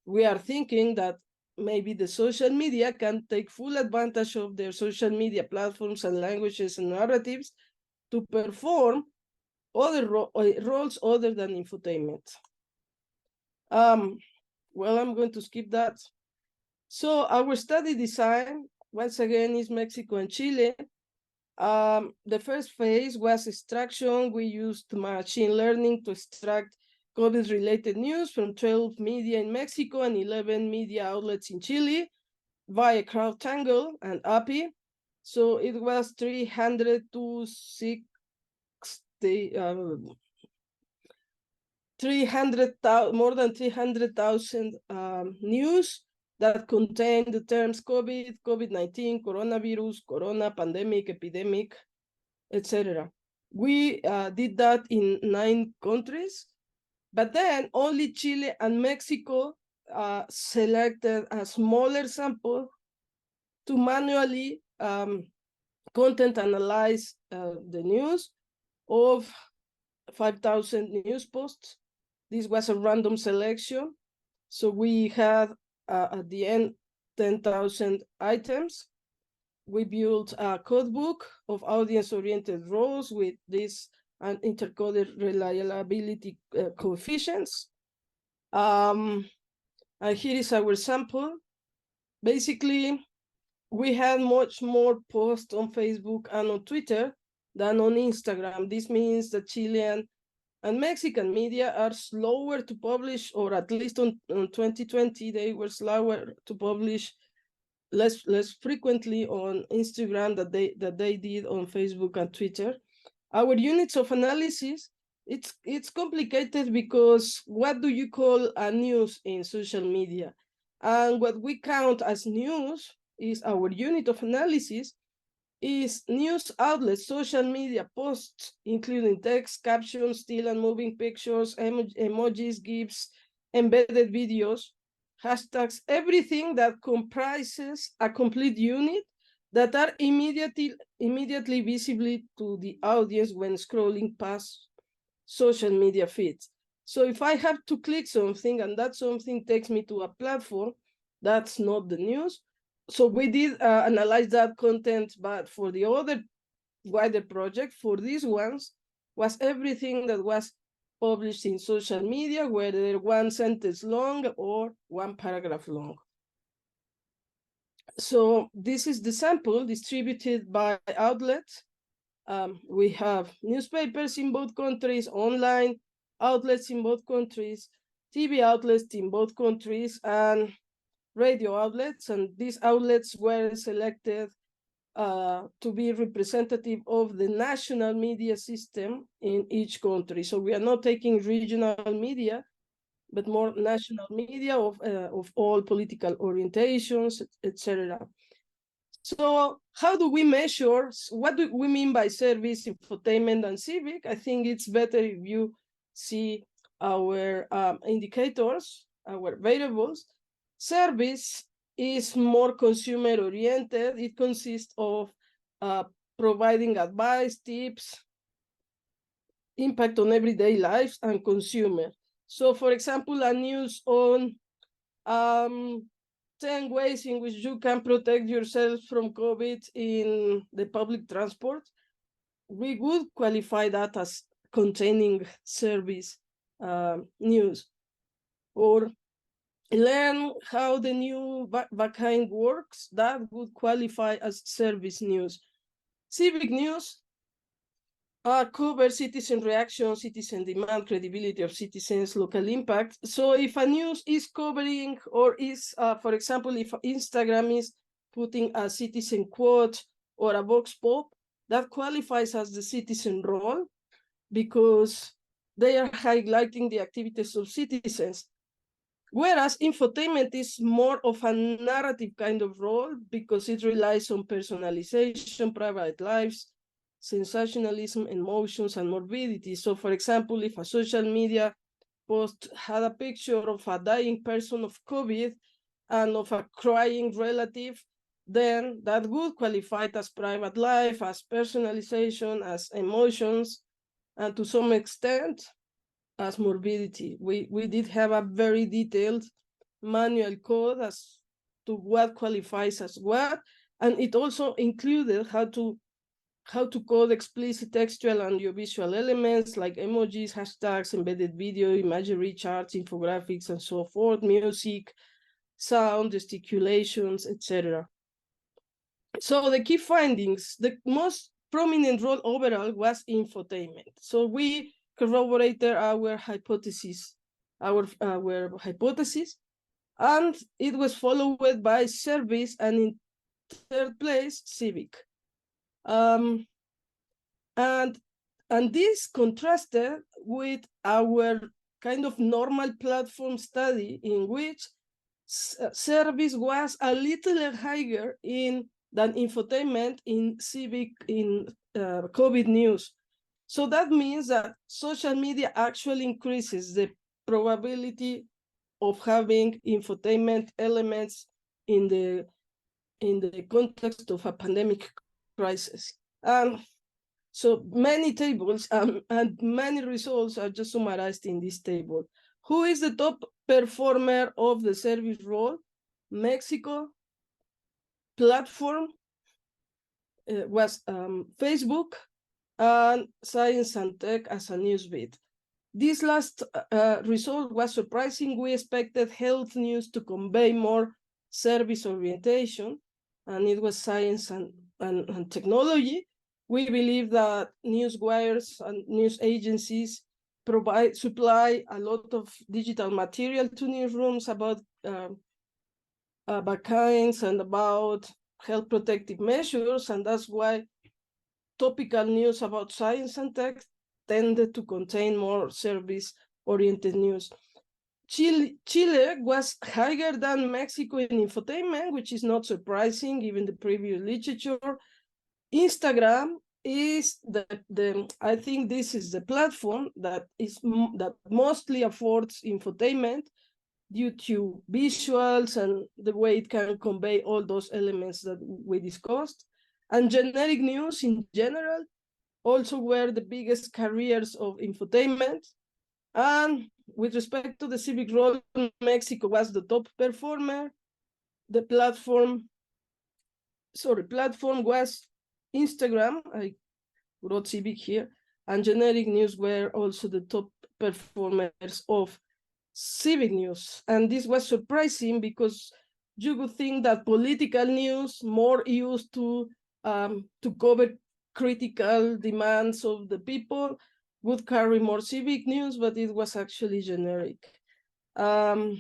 Speaker 7: We are thinking that maybe the social media can take full advantage of their social media platforms and languages and narratives to perform other roles other than infotainment. Well, I'm going to skip that. So our study design, once again, is Mexico and Chile. The first phase was extraction. We used machine learning to extract COVID-related news from 12 media in Mexico and 11 media outlets in Chile via CrowdTangle and API. So it was 300,000, more than 300,000 news that contain the terms COVID, COVID-19, coronavirus, corona, pandemic, epidemic, etc. We did that in 9 countries, but then only Chile and Mexico selected a smaller sample to manually content analyze the news of 5,000 news posts. This was a random selection. So we had at the end 10,000 items. We built a codebook of audience-oriented roles with this and intercoded reliability coefficients. And here is our sample. Basically, we had much more posts on Facebook and on Twitter than on Instagram. This means that Chilean and Mexican media are slower to publish, or at least on 2020, they were slower to publish less frequently on Instagram that they did on Facebook and Twitter. Our units of analysis, it's complicated because what do you call a news in social media? And what we count as news is our unit of analysis is news outlets, social media posts, including text, captions, still and moving pictures, emojis, GIFs, embedded videos, hashtags, everything that comprises a complete unit that are immediately visible to the audience when scrolling past social media feeds. So if I have to click something and that something takes me to a platform, that's not the news. So we did analyze that content, but for the other wider project, for these ones, was everything that was published in social media, whether one sentence long or one paragraph long. So this is the sample distributed by outlets. We have newspapers in both countries, online outlets in both countries, TV outlets in both countries, and radio outlets. And these outlets were selected to be representative of the national media system in each country. So we are not taking regional media, but more national media of all political orientations, etc. So how do we measure? What do we mean by service, infotainment, and civic? I think it's better if you see our indicators, our variables. Service is more consumer oriented. It consists of providing advice, tips, impact on everyday lives and consumer. So for example, a news on 10 ways in which you can protect yourself from COVID in the public transport, we would qualify that as containing service news. Or learn how the new vaccine works, that would qualify as service news. Civic news cover citizen reaction, citizen demand, credibility of citizens, local impact. So if a news is covering or is, for example, if Instagram is putting a citizen quote or a vox pop, that qualifies as the citizen role because they are highlighting the activities of citizens. Whereas infotainment is more of a narrative kind of role because it relies on personalization, private lives, sensationalism, emotions, and morbidity. So for example, if a social media post had a picture of a dying person of COVID and of a crying relative, then that would qualify as private life, as personalization, as emotions, and to some extent, as morbidity. We did have a very detailed manual code as to what qualifies as what, and it also included how to code explicit textual and audiovisual elements like emojis, hashtags, embedded video, imagery, charts, infographics, and so forth, music, sound, gesticulations, etc. So the key findings, the most prominent role overall was infotainment. So we corroborated our hypothesis, and it was followed by service, and in third place, civic. And this contrasted with our kind of normal platform study in which service was a little higher than infotainment in civic in COVID news. So that means that social media actually increases the probability of having infotainment elements in the context of a pandemic crisis. So many tables and many results are just summarized in this table. Who is the top performer of the service role? Mexico. Platform was Facebook, and science and tech as a news beat. This last result was surprising. We expected health news to convey more service orientation, and it was science and technology. We believe that news wires and news agencies supply a lot of digital material to newsrooms about vaccines and about health protective measures, and that's why topical news about science and tech tended to contain more service-oriented news. Chile was higher than Mexico in infotainment, which is not surprising given the previous literature. Instagram is I think this is the platform that mostly affords infotainment due to visuals and the way it can convey all those elements that we discussed. And generic news in general also were the biggest carriers of infotainment. And with respect to the civic role, Mexico was the top performer. The platform was Instagram. I wrote civic here. And generic news were also the top performers of civic news. And this was surprising because you would think that political news, more used to cover critical demands of the people, would carry more civic news, but it was actually generic. So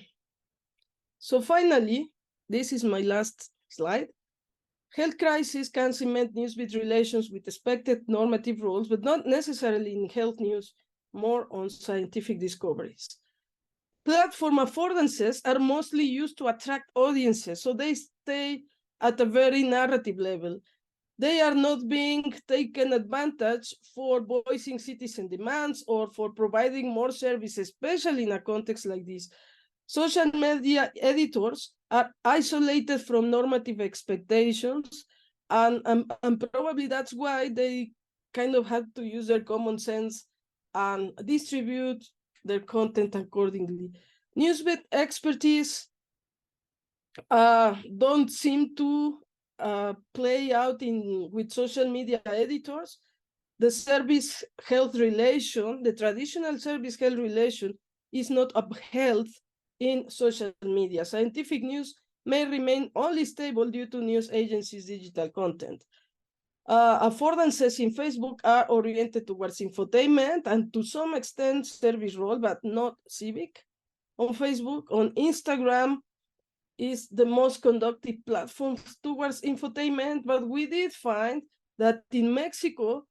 Speaker 7: finally, this is my last slide. Health crisis can cement newsbeat relations with expected normative roles, but not necessarily in health news, more on scientific discoveries. Platform affordances are mostly used to attract audiences, so they stay at a very narrative level. They are not being taken advantage for voicing citizen demands or for providing more services, especially in a context like this. Social media editors are isolated from normative expectations, and probably that's why they kind of had to use their common sense and distribute their content accordingly. Newsbet expertise don't seem to play out with social media editors. The service health relation, the traditional service health relation, is not upheld in social media. Scientific news may remain only stable due to news agencies' digital content. Affordances in Facebook are oriented towards infotainment and to some extent service role, but not civic. On Facebook, on Instagram is the most conductive platform towards infotainment, but we did find that in Mexico,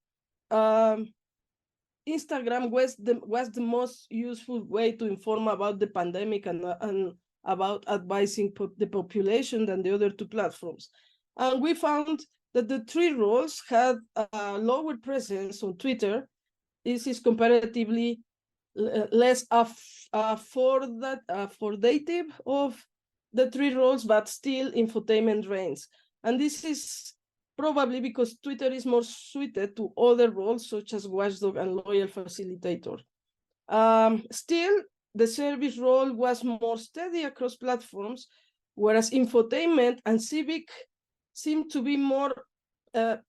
Speaker 7: Instagram was the most useful way to inform about the pandemic and about advising the population than the other two platforms. And we found that the three roles had a lower presence on Twitter. This is comparatively less affordative of the three roles, but still infotainment reigns. And this is probably because Twitter is more suited to other roles such as watchdog and loyal facilitator. Still, the service role was more steady across platforms, whereas infotainment and civic seem to be more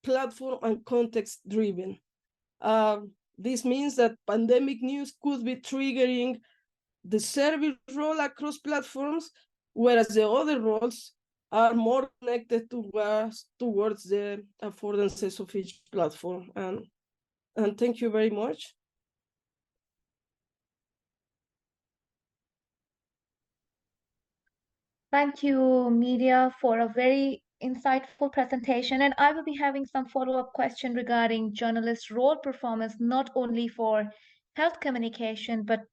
Speaker 7: platform and context driven. This means that pandemic news could be triggering the service role across platforms, whereas the other roles are more connected towards the affordances of each platform. And thank you very much.
Speaker 1: Thank you, Mireya, for a very insightful presentation. And I will be having some follow-up question regarding journalist role performance, not only for health communication, but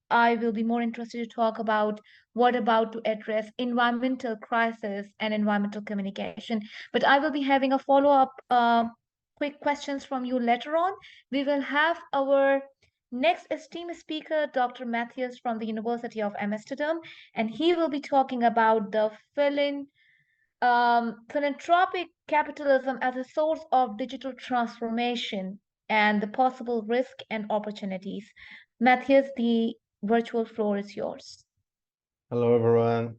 Speaker 1: I will be more interested to talk about what about to address environmental crisis and environmental communication. But I will be having a follow-up quick questions from you later on. We will have our next esteemed speaker, Dr. Márquez from the University of Amsterdam, and he will be talking about the philanthropic capitalism as a source of digital transformation and the possible risk and opportunities. Márquez, the virtual floor is yours.
Speaker 8: Hello, everyone.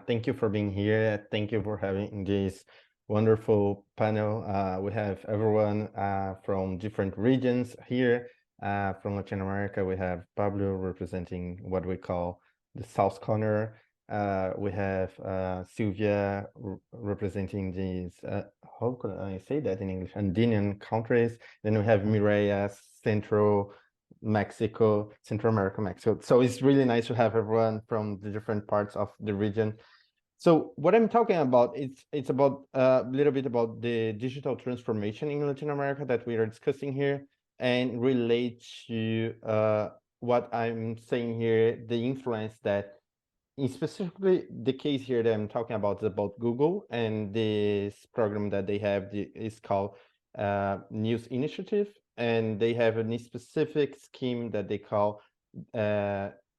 Speaker 8: Thank you for being here. Thank you for having this wonderful panel. We have everyone from different regions here. From Latin America, we have Pablo representing what we call the South Corner. We have Sylvia representing these, how could I say that in English, Andean countries. Then we have Mireya, Central Mexico, Central America, Mexico. So it's really nice to have everyone from the different parts of the region. So what I'm talking about, it's about a little bit about the digital transformation in Latin America that we are discussing here, and relate to what I'm saying here, the influence that, specifically the case here that I'm talking about is about Google and this program that they have is called News Initiative, and they have a specific scheme that they call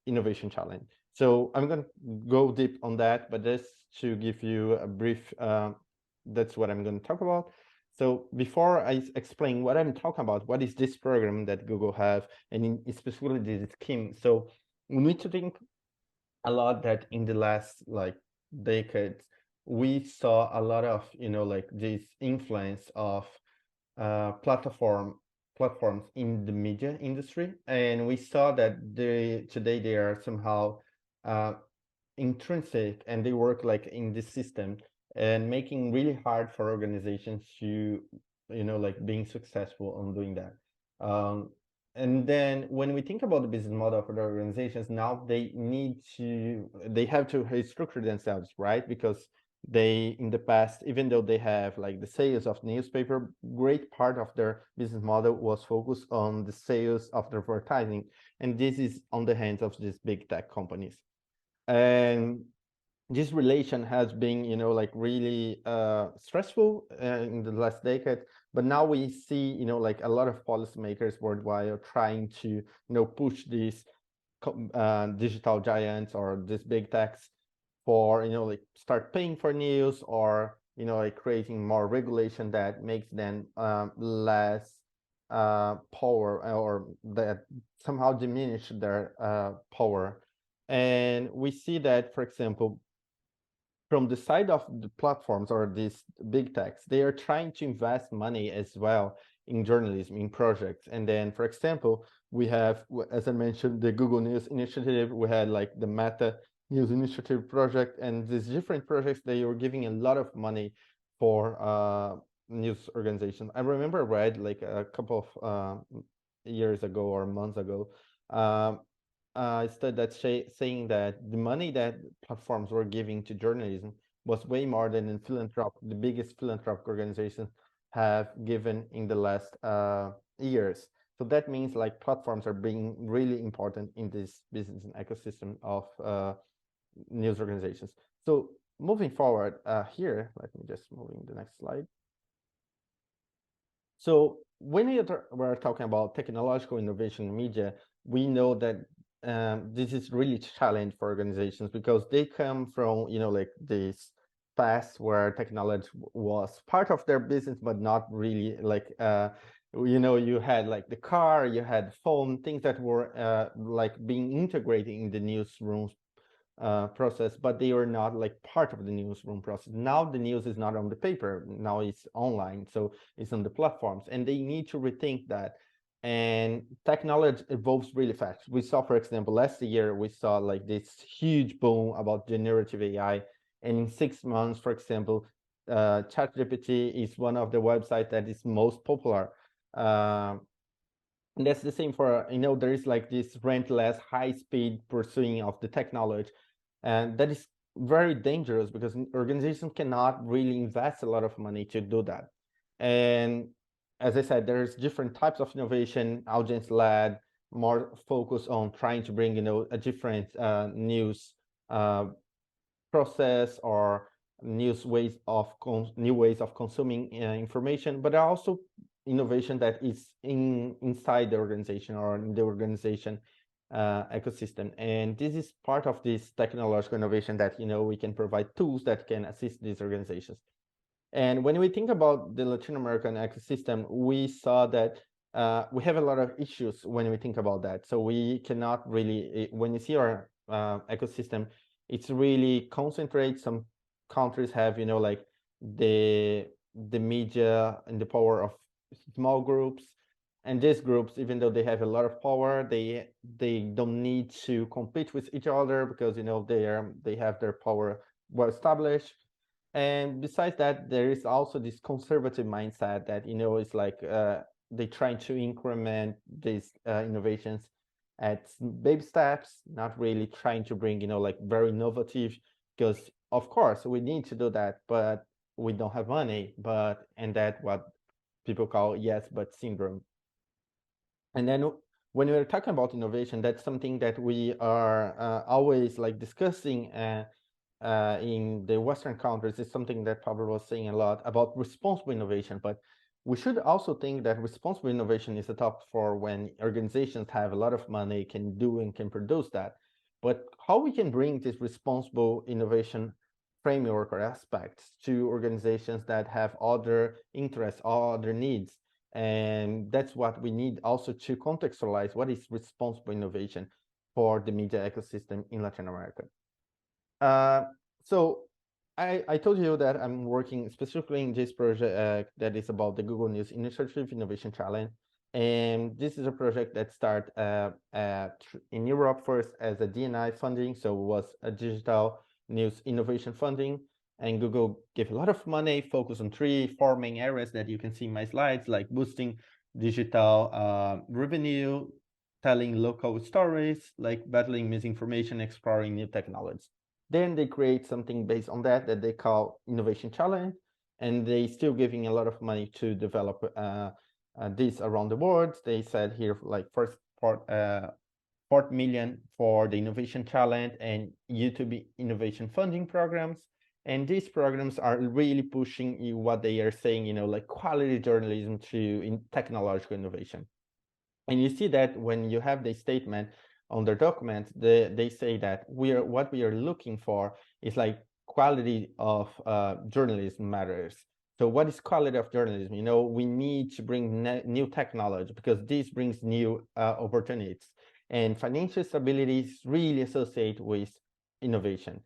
Speaker 8: Innovation Challenge. So I'm going to go deep on that, but just to give you a brief, that's what I'm going to talk about. So before I explain what I'm talking about, what is this program that Google have, and specifically this scheme. So we need to think a lot that in the last decades, we saw a lot of, this influence of platforms in the media industry, and we saw that today they are somehow intrinsic, and they work in this system and making really hard for organizations to being successful on doing that. And then when we think about the business model for the organizations, now they have to restructure themselves, right? Because they, in the past, even though they have the sales of newspaper, great part of their business model was focused on the sales of the advertising. And this is on the hands of these big tech companies. And this relation has been, really stressful in the last decade. But now we see, a lot of policymakers worldwide are trying to, push this digital giants or these big techs for, like start paying for news, or, like creating more regulation that makes them less power, or that somehow diminish their power. And we see that, for example, from the side of the platforms or these big techs, they are trying to invest money as well in journalism, in projects. And then, for example, we have, as I mentioned, the Google News Initiative. We had like the Meta News Initiative project, and these different projects, they were giving a lot of money for news organizations. I remember I read like a couple of years ago or months ago, a study that's saying that the money that platforms were giving to journalism was way more than the biggest philanthropic organizations have given in the last years. So that means like platforms are being really important in this business and ecosystem of news organizations. So moving forward here, let me just move in the next slide. So when we're talking about technological innovation in media, we know that this is really a challenge for organizations, because they come from, like this past where technology was part of their business, but not really. Like, you had like the car, you had phone, things that were like being integrated in the newsroom process, but they were not like part of the newsroom process. Now the news is not on the paper, now it's online, so it's on the platforms, and they need to rethink that. And technology evolves really fast. We saw, for example, last year we saw like this huge boom about generative AI, and in 6 months, for example, ChatGPT is one of the websites that is most popular. And that's the same for, there is like this relentless high-speed pursuing of the technology, and that is very dangerous, because organizations cannot really invest a lot of money to do that. And as I said, there's different types of innovation, audience-led, more focus on trying to bring, a different news process, or new ways of consuming information, but also innovation that is inside the organization or in the organization ecosystem. And this is part of this technological innovation that, we can provide tools that can assist these organizations. And when we think about the Latin American ecosystem, we saw that we have a lot of issues when we think about that. So we cannot really, when you see our ecosystem, it's really concentrated. Some countries have, like the media and the power of small groups, and these groups, even though they have a lot of power, they don't need to compete with each other, because they have their power well established. And besides that, there is also this conservative mindset that it's like they try to increment these innovations at baby steps, not really trying to bring like very innovative, because of course we need to do that, but we don't have money. And that what people call yes but syndrome. And then when we're talking about innovation, that's something that we are always like discussing in the Western countries. Is something that Pablo was saying a lot about responsible innovation, but we should also think that responsible innovation is a top for when organizations have a lot of money, can do and can produce that. But how we can bring this responsible innovation framework or aspects to organizations that have other interests, other needs. And that's what we need also to contextualize what is responsible innovation for the media ecosystem in Latin America. So I told you that I'm working specifically in this project that is about the Google News Initiative Innovation Challenge. And this is a project that started in Europe first as a D&I funding, so it was a digital news innovation funding. And Google gave a lot of money, focused on 4 main areas that you can see in my slides, like boosting digital revenue, telling local stories, like battling misinformation, exploring new technologies. Then they create something based on that they call Innovation Challenge, and they still giving a lot of money to develop this around the world. They said here like first part 4 million for the Innovation Challenge and YouTube innovation funding programs. And these programs are really pushing what they are saying, like quality journalism to technological innovation. And you see that when you have the statement on their documents, they say that what we are looking for is like quality of journalism matters. So what is quality of journalism? You know, we need to bring new technology because this brings new opportunities. And financial stability is really associated with innovation.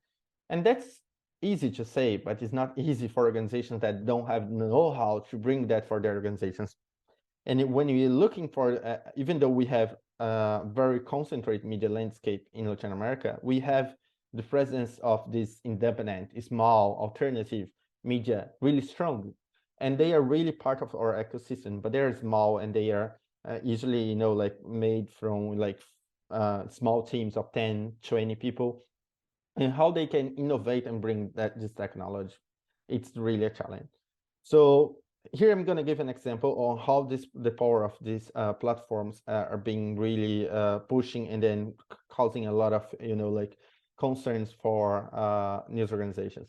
Speaker 8: And that's easy to say, but it's not easy for organizations that don't have know-how to bring that for their organizations. And when you're looking for, even though we have a very concentrated media landscape in Latin America, we have the presence of this independent, small, alternative media really strong. And they are really part of our ecosystem, but they're small and they are usually, you know, like made from like small teams of 10, 20 people. And how they can innovate and bring this technology, it's really a challenge. So here I'm going to give an example on how the power of these platforms are being really pushing and then causing a lot of, you know, like concerns for news organizations.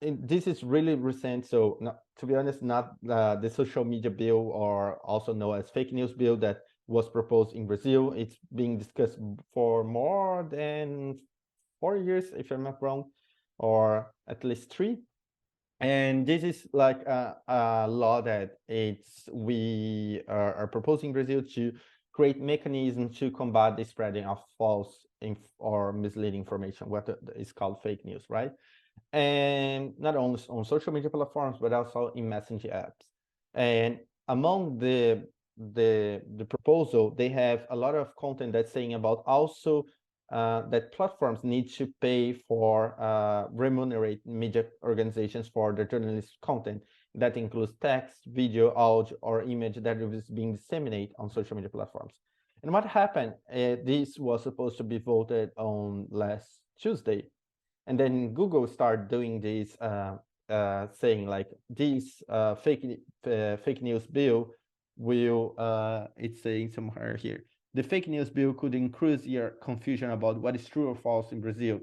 Speaker 8: And this is really recent, so to be honest, not the social media bill, or also known as fake news bill, that was proposed in Brazil. It's being discussed for more than 4 years, if I'm not wrong, or at least 3. And this is like a law that we are proposing in Brazil to create mechanisms to combat the spreading of false or misleading information, what is called fake news, right? And not only on social media platforms, but also in messenger apps. And among the proposal, they have a lot of content that's saying about also that platforms need to pay for remunerate media organizations for their journalist content. That includes text, video, audio, or image that is being disseminated on social media platforms. And what happened, this was supposed to be voted on last Tuesday. And then Google started doing this, saying like this fake news bill will, it's saying somewhere here, the fake news bill could increase your confusion about what is true or false in Brazil.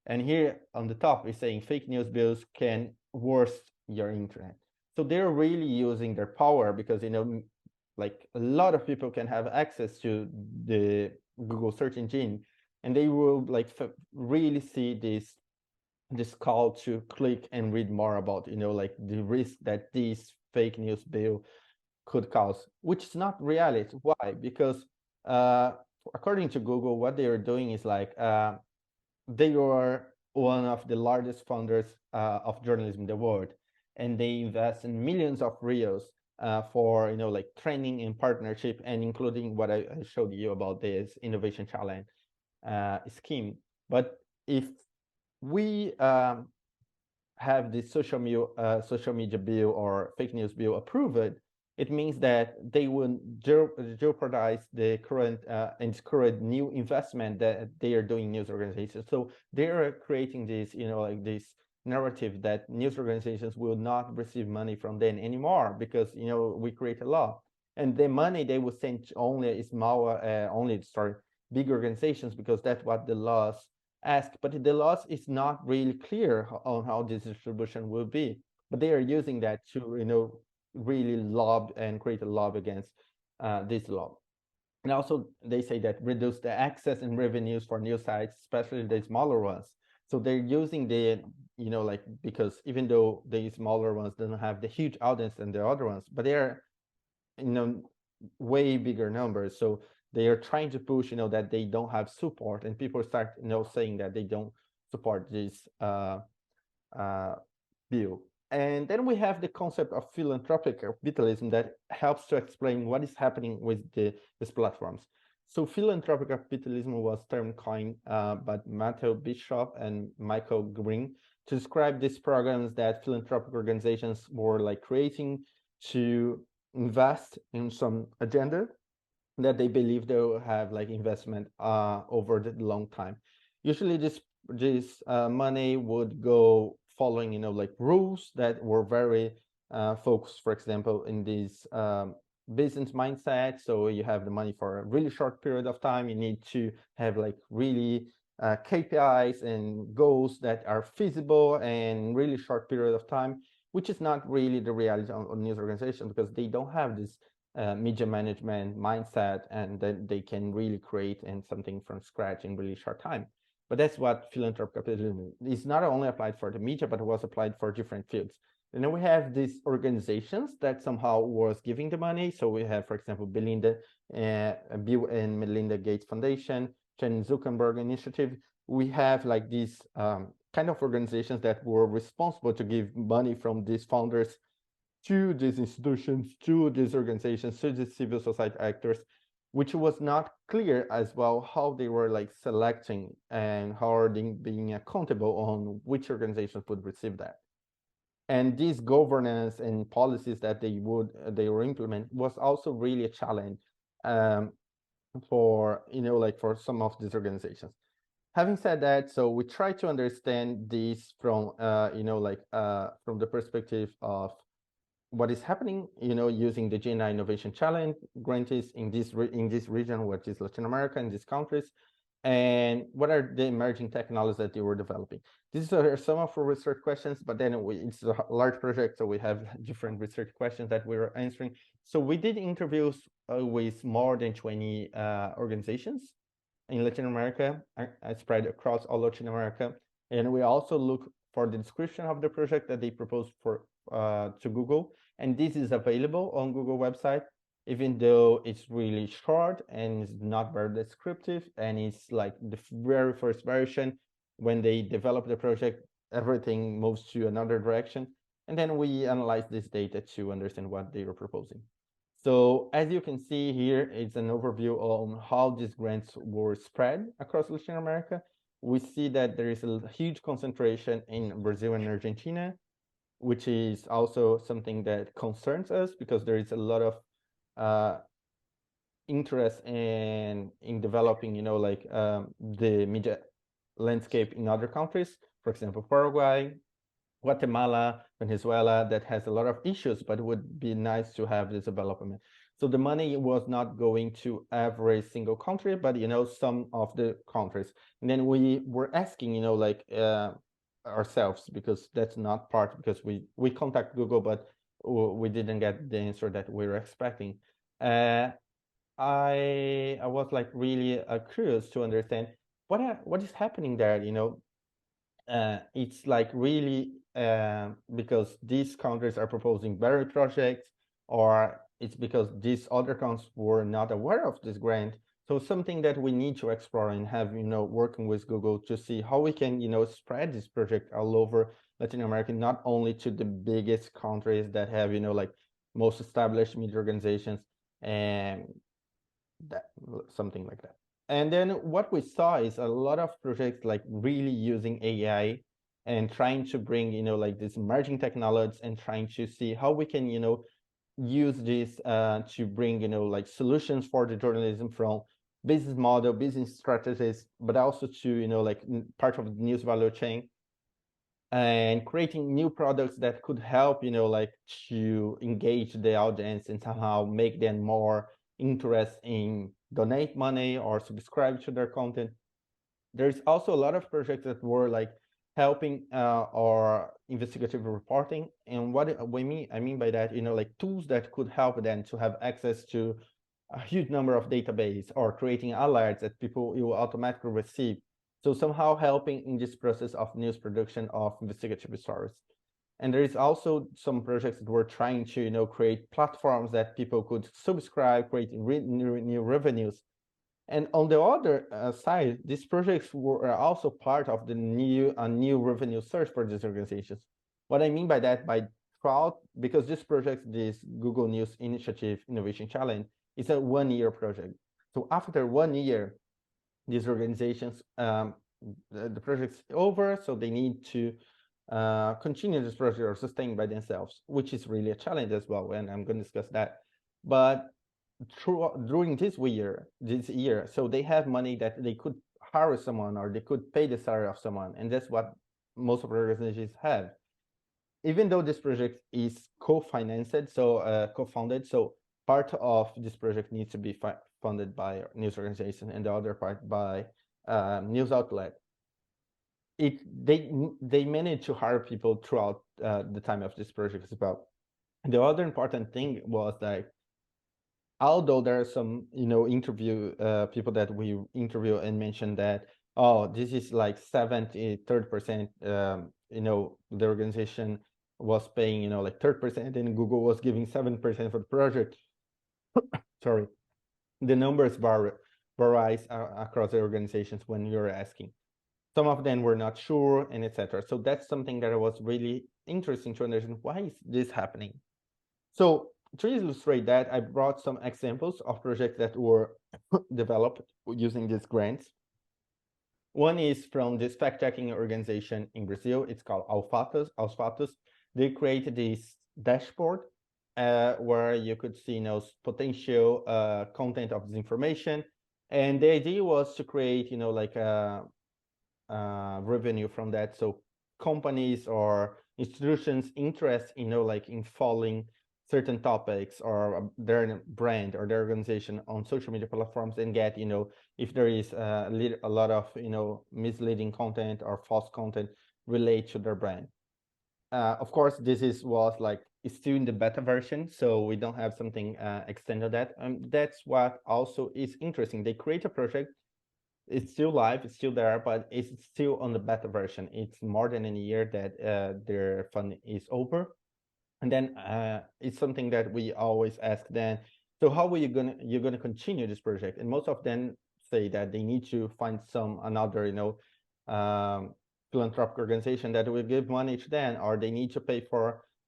Speaker 8: And here on the top is saying fake news bills can worsen your internet. So they're really using their power because, you know, like a lot of people can have access to the Google search engine, and they will like really see this call to click and read more about, you know, like the risk that this fake news bill could cause, which is not reality. Why? Because according to Google, what they are doing is like they are one of the largest funders of journalism in the world, and they invest in millions of reals for, you know, like training and partnership, and including what I showed you about this innovation challenge scheme. But if we have this social media bill or fake news bill approved, it means that they will jeopardize the current and current new investment that they are doing news organizations. So they are creating this, you know, like this narrative that news organizations will not receive money from them anymore because, you know, we create a law, and the money they will send only big organizations because that's what the laws ask. But the laws is not really clear on how this distribution will be. But they are using that to, you know, really lobby and create a lobby against this law. And also they say that reduce the access and revenues for news sites, especially the smaller ones. So they're using the, you know, like, because even though the smaller ones don't have the huge audience than the other ones, but they're, you know, way bigger numbers. So they are trying to push, you know, that they don't have support, and people start, you know, saying that they don't support this bill. And then we have the concept of philanthropic capitalism that helps to explain what is happening with these platforms. So philanthropic capitalism was term coined by Matthew Bishop and Michael Green to describe these programs that philanthropic organizations were like creating to invest in some agenda that they believe they will have like investment over the long time. Usually this money would go following, you know, like rules that were very focused, for example, in this business mindset. So you have the money for a really short period of time. You need to have like really KPIs and goals that are feasible and really short period of time, which is not really the reality on news organizations because they don't have this media management mindset, and then they can really create and something from scratch in really short time. But that's what philanthropic capitalism is. Not only applied for the media, but it was applied for different fields. And then we have these organizations that somehow was giving the money. So we have, for example, Bill and Melinda Gates Foundation, Chen Zuckerberg Initiative. We have like these kind of organizations that were responsible to give money from these founders to these institutions, to these organizations, to these civil society actors, which was not clear as well how they were like selecting and how are they being accountable on which organizations would receive that. And these governance and policies that they were implement was also really a challenge for, like for some of these organizations. Having said that, so we try to understand this from, from the perspective of what is happening, using the GNI Innovation Challenge grantees in this region, which is Latin America, in these countries, and what are the emerging technologies that they were developing. These are some of our research questions, but then it's a large project, so we have different research questions that we were answering. So we did interviews with more than 20 organizations in Latin America, spread across all Latin America, and we also look for the description of the project that they proposed for to Google, and this is available on Google website, even though it's really short and it's not very descriptive, and it's like the very first version. When they develop the project, everything moves to another direction, and then we analyze this data to understand what they were proposing. So as you can see here, it's an overview on how these grants were spread across Latin America. We see that there is a huge concentration in Brazil and Argentina, which is also something that concerns us because there is a lot of interest in developing, the media landscape in other countries, for example, Paraguay, Guatemala, Venezuela, that has a lot of issues, but it would be nice to have this development. So the money was not going to every single country, but, some of the countries. And then we were asking, ourselves, because that's not part, because we contact Google, but we didn't get the answer that we were expecting. I was like really curious to understand what is happening there. It's like really because these countries are proposing better projects, or it's because these other countries were not aware of this grant. So something that we need to explore and have, working with Google to see how we can, spread this project all over Latin America, not only to the biggest countries that have, most established media organizations, and that something like that. And then what we saw is a lot of projects like really using AI and trying to bring, these emerging technologies and trying to see how we can, use this to bring, solutions for the journalism from business model, business strategies, but also to, part of the news value chain, and creating new products that could help, to engage the audience and somehow make them more interested in donate money or subscribe to their content. There's also a lot of projects that were like helping our investigative reporting. And what I mean by that, tools that could help them to have access to a huge number of database, or creating alerts that people will automatically receive. So somehow helping in this process of news production of investigative stories. And there is also some projects that were trying to, create platforms that people could subscribe, creating new revenues. And on the other side, these projects were also part of the new revenue source for these organizations. What I mean by that, because this project, this Google News Initiative Innovation Challenge, is a 1-year project. So after 1 year, these organizations, the project's over, so they need to continue this project or sustain by themselves, which is really a challenge as well, and I'm going to discuss that. But during this year, so they have money that they could hire someone, or they could pay the salary of someone, and that's what most of the organizations have. Even though this project is co-financed, so co-funded, so part of this project needs to be funded by news organization and the other part by news outlet. They managed to hire people throughout the time of this project as well. And the other important thing was that although there are some, interview people that we interview and mention that, oh, this is like 30%, the organization was paying, like 30%, and Google was giving 7% for the project. Sorry, the numbers varies across the organizations when you're asking. Some of them were not sure, and etc. So that's something that was really interesting to understand. Why is this happening? So to illustrate that, I brought some examples of projects that were developed using these grants. One is from this fact-checking organization in Brazil. It's called Aos. They created this dashboard where you could see, potential content of this information. And the idea was to create, like revenue from that. So companies or institutions interest, like in following certain topics or their brand or their organization on social media platforms and get, if there is a lot of, misleading content or false content related to their brand. Of course, was like still in the beta version, so we don't have something extended that. That's what also is interesting. They create a project, it's still live, it's still there, but it's still on the beta version. It's more than a year that their fund is over. And then it's something that we always ask them, so how are you're gonna continue this project? And most of them say that they need to find another philanthropic organization that will give money to them, or they need to pay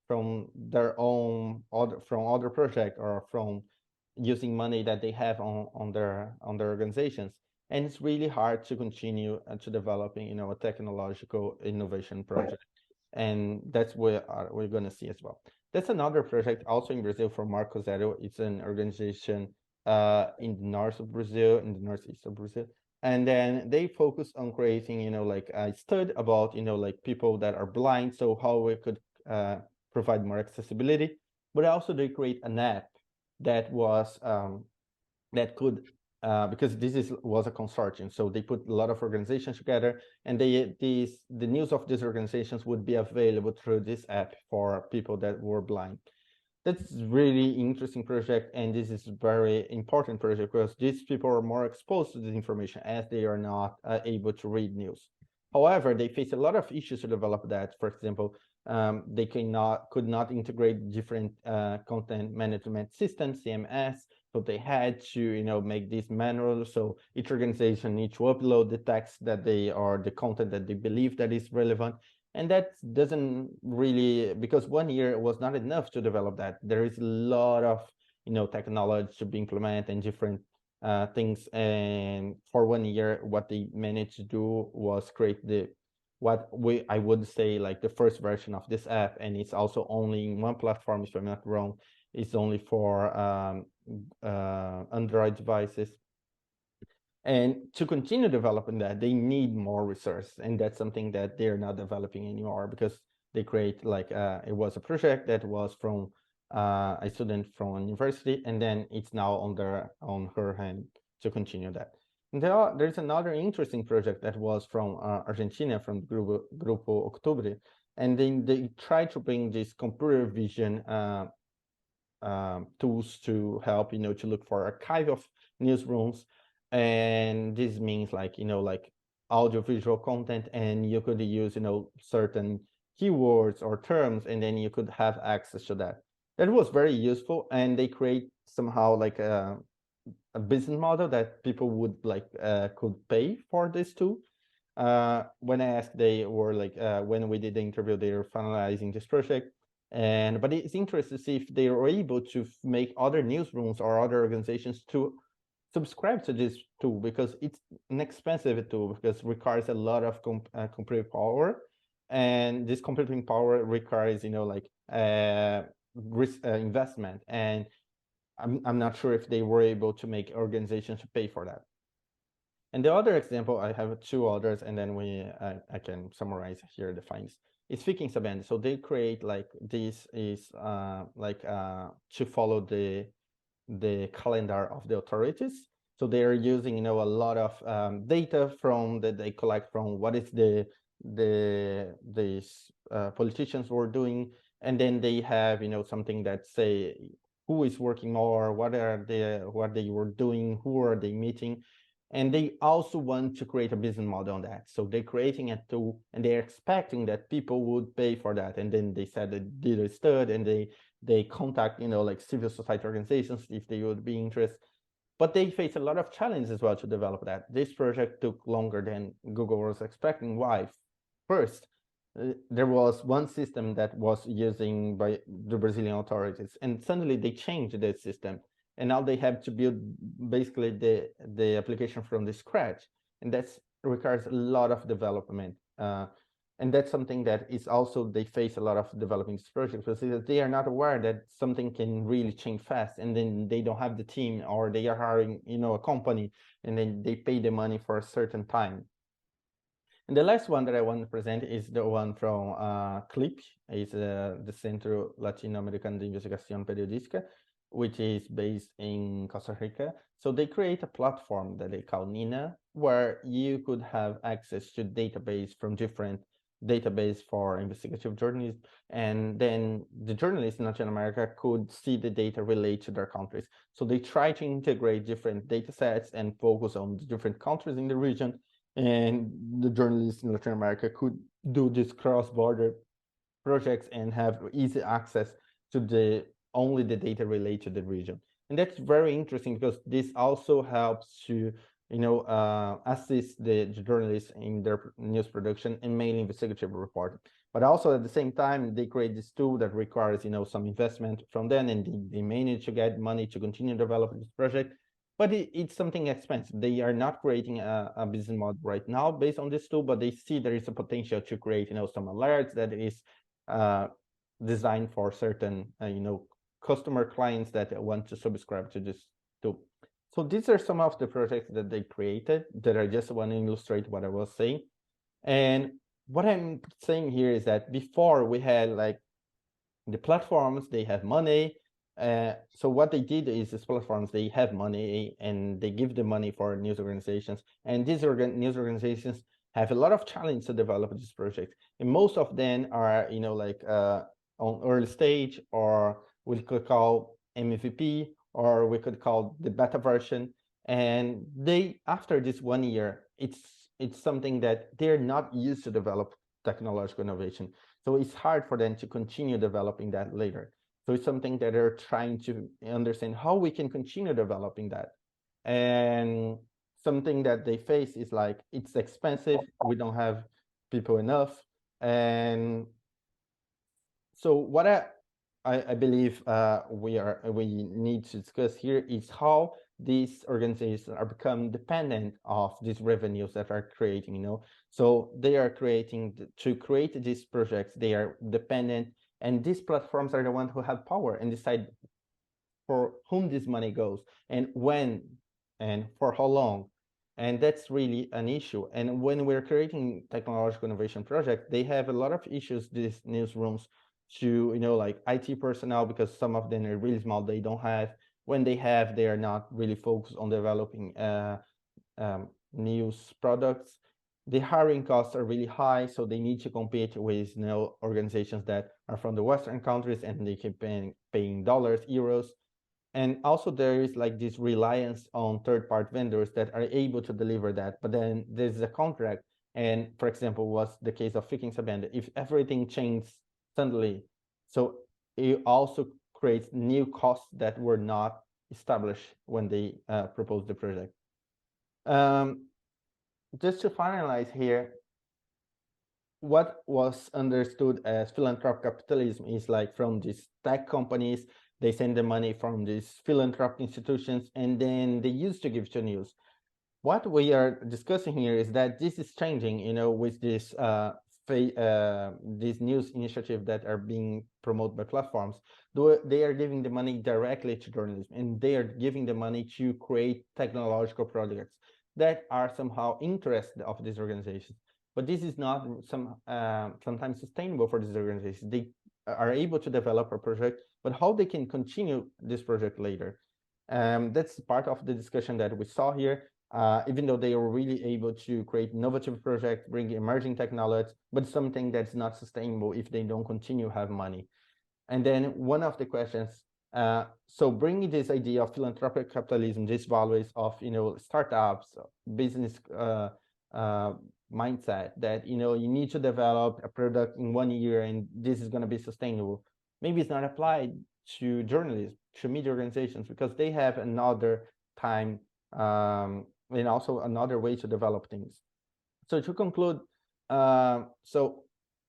Speaker 8: from their own other project, or from using money that they have on their organizations. And it's really hard to continue to developing a technological innovation project. And that's what we're going to see as well. That's another project also in Brazil from Márquez. It's an organization in the north of Brazil, in the northeast of Brazil. And then they focus on creating, like a study about, like people that are blind, so how we could provide more accessibility. But also they create an app that was that could because this was a consortium, so they put a lot of organizations together, and the news of these organizations would be available through this app for people that were blind. That's really interesting project, and this is very important project because these people are more exposed to this information as they are not able to read news. However, they face a lot of issues to develop that. For example, they could not integrate different content management systems, CMS. So they had to, make this manual. So each organization needs to upload the text that the content that they believe that is relevant. And that doesn't really, because 1 year was not enough to develop that. There is a lot of, technology to be implemented and different things. And for 1 year, what they managed to do was create I would say like the first version of this app. And it's also only in one platform, if I'm not wrong. It's only for Android devices. And to continue developing that, they need more resources. And that's something that they're not developing anymore, because they create like, it was a project that was from a student from a university, and then it's now on her hand to continue that. And there's another interesting project that was from Argentina, from Grupo Octubre, and then they try to bring this computer vision tools to help, to look for archive of newsrooms. And this means like, like audiovisual content, and you could use, certain keywords or terms, and then you could have access to that. That was very useful, and they create somehow like a business model that people would like could pay for this too. When I asked, they were like, when we did the interview, they were finalizing this project. But it's interesting to see if they are able to make other newsrooms or other organizations to subscribe to this tool, because it's an expensive tool, because it requires a lot of computing power, and this computing power requires, like investment, and I'm not sure if they were able to make organizations to pay for that. And the other example, I have 2 others, and then I can summarize here the findings. It's Fiquem Sabendo. So they create like this is to follow the calendar of the authorities. So they are using, a lot of data from that they collect from what is these politicians were doing, and then they have, something that say who is working more, what they were doing, who are they meeting. And they also want to create a business model on that. So they're creating a tool and they're expecting that people would pay for that. And then they said they did a study and they contact, like civil society organizations if they would be interested. But they face a lot of challenges as well to develop that. This project took longer than Google was expecting. Why? First, there was one system that was using by the Brazilian authorities, and suddenly they changed that system. And now they have to build basically the application from the scratch. And that requires a lot of development. And that's something that is also, they face a lot of developing this project because they are not aware that something can really change fast, and then they don't have the team, or they are hiring, a company, and then they pay the money for a certain time. And the last one that I want to present is the one from CLIP, is the Centro Latino-Americano de Investigación Periodística, which is based in Costa Rica. So they create a platform that they call Nina, where you could have access to database from different database for investigative journalists, and then the journalists in Latin America could see the data related to their countries. So they try to integrate different data sets and focus on the different countries in the region, and the journalists in Latin America could do this cross-border projects and have easy access to only the data related to the region. And that's very interesting because this also helps to assist the journalists in their news production and mainly investigative reporting. But also at the same time, they create this tool that requires some investment from them, and they manage to get money to continue developing this project. But it's something expensive. They are not creating a business model right now based on this tool, but they see there is a potential to create some alerts that is designed for certain customer clients that want to subscribe to this tool. So these are some of the projects that they created that I just want to illustrate what I was saying. And what I'm saying here is that before we had like the platforms, they have money. So what they did is these platforms, they have money and they give the money for news organizations. And these news organizations have a lot of challenge to develop this project. And most of them are, on early stage, or we could call MVP, or we could call the beta version. And they, after this 1 year, it's something that they're not used to develop technological innovation. So it's hard for them to continue developing that later. So it's something that they're trying to understand how we can continue developing that. And something that they face is like, it's expensive, we don't have people enough. And so what I believe we need to discuss here is how these organizations are becoming dependent of these revenues that are creating, So they are to create these projects, they are dependent, and these platforms are the ones who have power and decide for whom this money goes and when and for how long. And that's really an issue. And when we're creating technological innovation projects, they have a lot of issues, these newsrooms, to like IT personnel, because some of them are really small, they don't have, when they have, they are not really focused on developing news products. The hiring costs are really high, so they need to compete with organizations that are from the Western countries, and they keep paying dollars, euros. And also there is like this reliance on third-party vendors that are able to deliver that, but then there's a contract. And for example, was the case of Fiquem Sabendo, if everything changes suddenly, so it also creates new costs that were not established when they proposed the project. Just to finalize here, what was understood as philanthropic capitalism is like from these tech companies, they send the money from these philanthropic institutions, and then they used to give to news. What we are discussing here is that this is changing, with this these news initiatives that are being promoted by platforms. They are giving the money directly to journalism, and they are giving the money to create technological projects that are somehow interested of these organizations. But this is not sometimes sustainable for these organizations. They are able to develop a project, but how they can continue this project later. That's part of the discussion that we saw here. Even though they are really able to create innovative projects, bring emerging technologies, but something that's not sustainable if they don't continue to have money. And then one of the questions So bringing this idea of philanthropic capitalism, these values of, startups, business mindset that, you need to develop a product in 1 year and this is going to be sustainable. Maybe it's not applied to journalists, to media organizations, because they have another time and also another way to develop things. So to conclude, so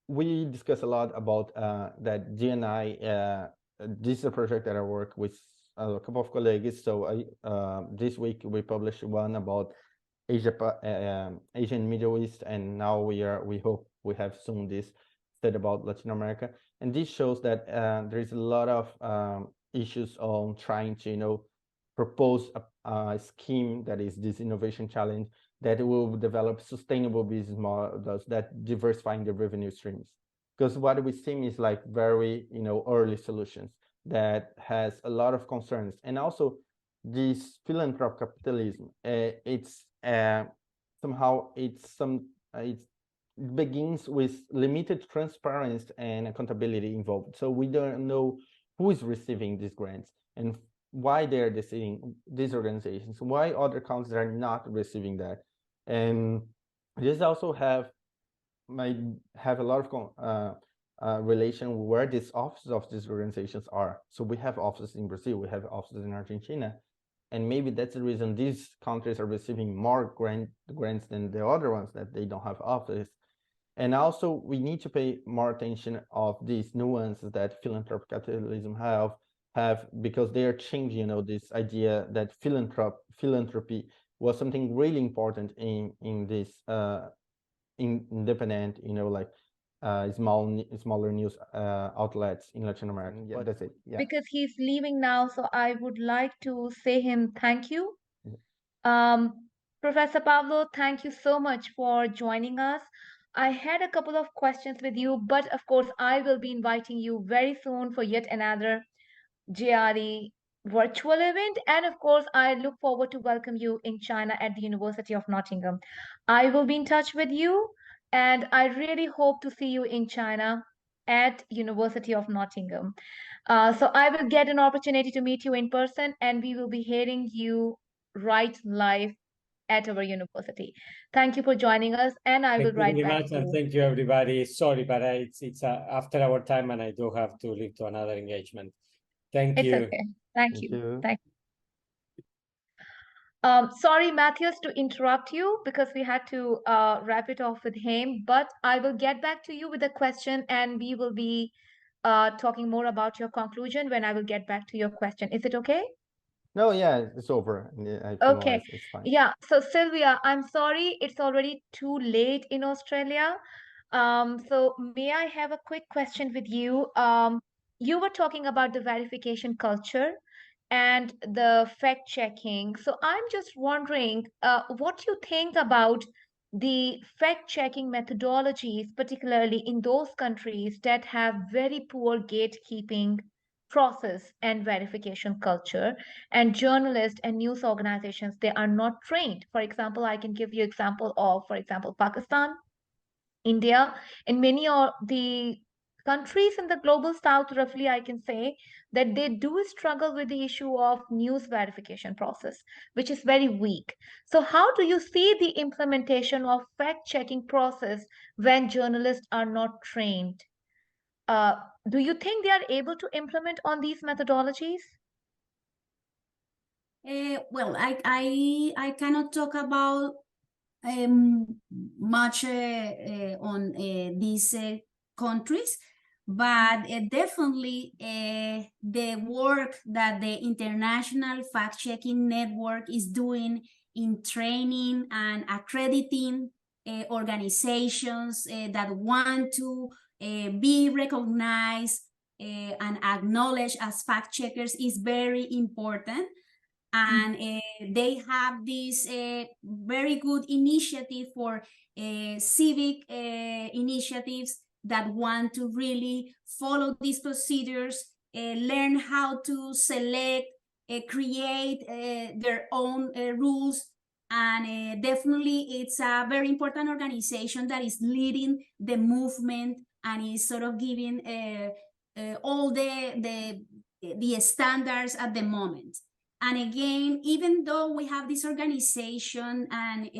Speaker 8: we discussed a lot about that DNI. This is a project that I work with a couple of colleagues. So this week we published one about Asia and Middle East, and now we hope we have soon this study about Latin America. And this shows that there is a lot of issues on trying to propose a scheme that is this innovation challenge that will develop sustainable business models that diversifying the revenue streams. Because what we see is like very early solutions that has a lot of concerns. And also this philanthropic capitalism, it's somehow it begins with limited transparency and accountability involved. So we don't know who is receiving these grants and why they're receiving these organizations, why other countries are not receiving that. And this also might have a lot of relation where these offices of these organizations are. So we have offices in Brazil, we have offices in Argentina, and maybe that's the reason these countries are receiving more grants than the other ones that they don't have offices. And also we need to pay more attention of these nuances that philanthropic capitalism have because they are changing, this idea that philanthropy was something really important in this independent, smaller news outlets in Latin America. Yeah, that's it. Yeah.
Speaker 1: Because he's leaving now, so I would like to say him thank you. Professor Pablo, thank you so much for joining us. I had a couple of questions with you, but of course, I will be inviting you very soon for yet another JRE virtual event. And of course, I look forward to welcome you in China at the University of Nottingham. I will be in touch with you, and I really hope to see you in China at University of Nottingham. So I will get an opportunity to meet you in person, and we will be hearing you right live at our university. Thank you for joining us, and I will write back to you.
Speaker 6: And thank you, everybody. Sorry, but it's after our time, and I do have to leave to another engagement. Thank you.
Speaker 1: It's okay. Thank you. Thank you. Sorry, Matthias, to interrupt you because we had to wrap it off with him, but I will get back to you with a question and we will be talking more about your conclusion when I will get back to your question. Is it okay?
Speaker 8: No, yeah, it's over.
Speaker 1: Okay.
Speaker 8: It's fine.
Speaker 1: Yeah. So Sylvia, I'm sorry, it's already too late in Australia. So may I have a quick question with you? You were talking about the verification culture and the fact checking. So I'm just wondering what you think about the fact checking methodologies, particularly in those countries that have very poor gatekeeping process and verification culture, and journalists and news organizations, they are not trained. For example, I can give you example of, for example, Pakistan, India, and many of the countries in the global south, roughly, I can say that they do struggle with the issue of news verification process, which is very weak. So how do you see the implementation of fact-checking process when journalists are not trained? Do you think they are able to implement on these methodologies?
Speaker 2: Well, I cannot talk about much on these countries, but definitely the work that the International Fact-Checking Network is doing in training and accrediting organizations that want to be recognized and acknowledged as fact checkers is very important. And they have this very good initiative for civic initiatives that want to really follow these procedures, learn how to select, create their own rules. And definitely it's a very important organization that is leading the movement and is sort of giving all the the standards at the moment. And again, even though we have this organization and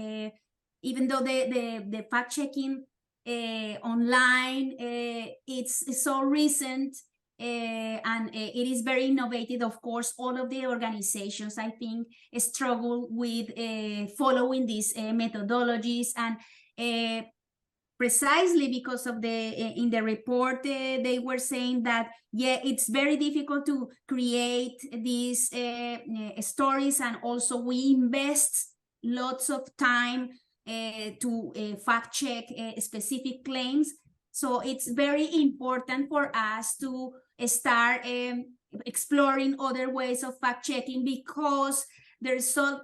Speaker 2: even though the fact-checking online, it's so recent and it is very innovative. Of course, all of the organizations, I think, struggle with following these methodologies, and precisely because of in the report, they were saying that, yeah, it's very difficult to create these stories, and also we invest lots of time to fact check specific claims. So it's very important for us to start exploring other ways of fact checking, because there's so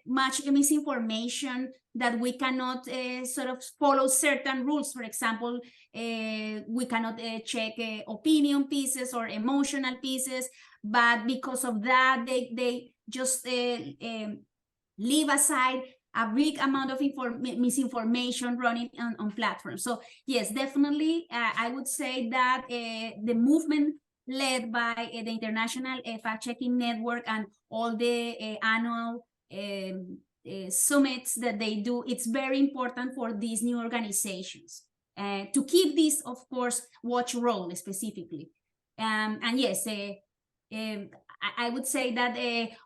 Speaker 2: much misinformation that we cannot sort of follow certain rules. For example, we cannot check opinion pieces or emotional pieces, but because of that, they just leave aside a big amount of misinformation running on platforms. So yes, definitely, I would say that the movement led by the International Fact-Checking Network and all the annual summits that they do, it's very important for these new organizations to keep this, of course, watch role specifically. And yes, I would say that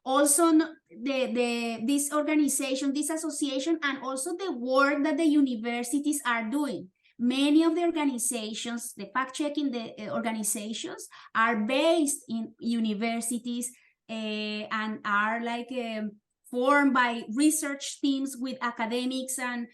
Speaker 2: also this organization, this association, and also the work that the universities are doing. Many of the organizations, the fact-checking organizations, are based in universities and are like formed by research teams with academics and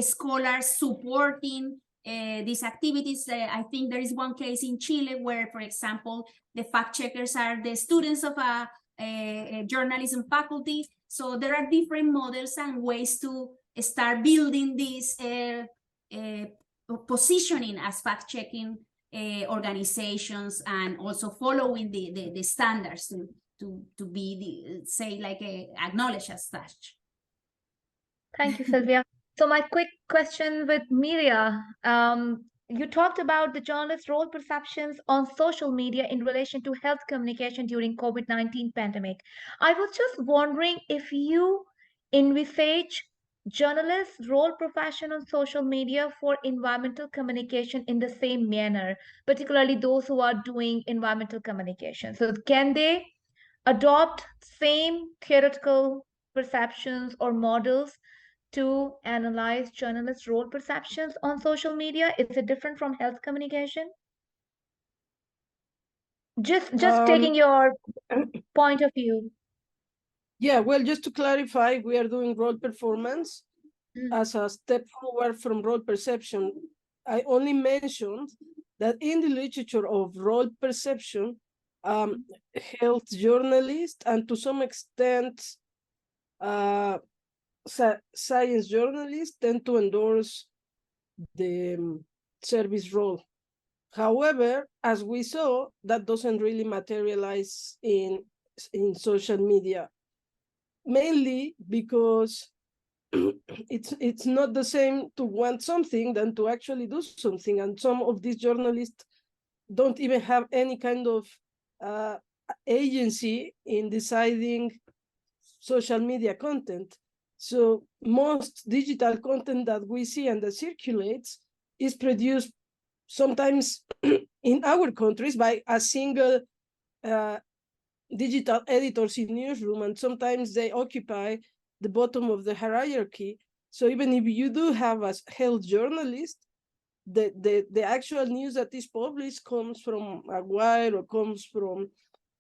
Speaker 2: scholars supporting these activities. I think there is one case in Chile where, for example, the fact-checkers are the students of a journalism faculty. So there are different models and ways to start building this positioning as fact-checking organizations, and also following the standards to be say like acknowledged as such.
Speaker 1: Thank you, Sylvia. So my quick question with Mireya, you talked about the journalist role perceptions on social media in relation to health communication during COVID-19 pandemic. I was just wondering if you envisage journalists' role profession on social media for environmental communication in the same manner, particularly those who are doing environmental communication. So can they adopt same theoretical perceptions or models to analyze journalists' role perceptions on social media? Is it different from health communication? Just taking your point of view.
Speaker 7: Yeah, well, just to clarify, we are doing role performance as a step forward from role perception. I only mentioned that in the literature of role perception, health journalists and to some extent science journalists tend to endorse the service role. However, as we saw, that doesn't really materialize in social media, mainly because it's not the same to want something than to actually do something. And some of these journalists don't even have any kind of agency in deciding social media content. So most digital content that we see and that circulates is produced sometimes in our countries by a single digital editors in newsroom, and sometimes they occupy the bottom of the hierarchy. So even if you do have a health journalist, the actual news that is published comes from a wire or comes from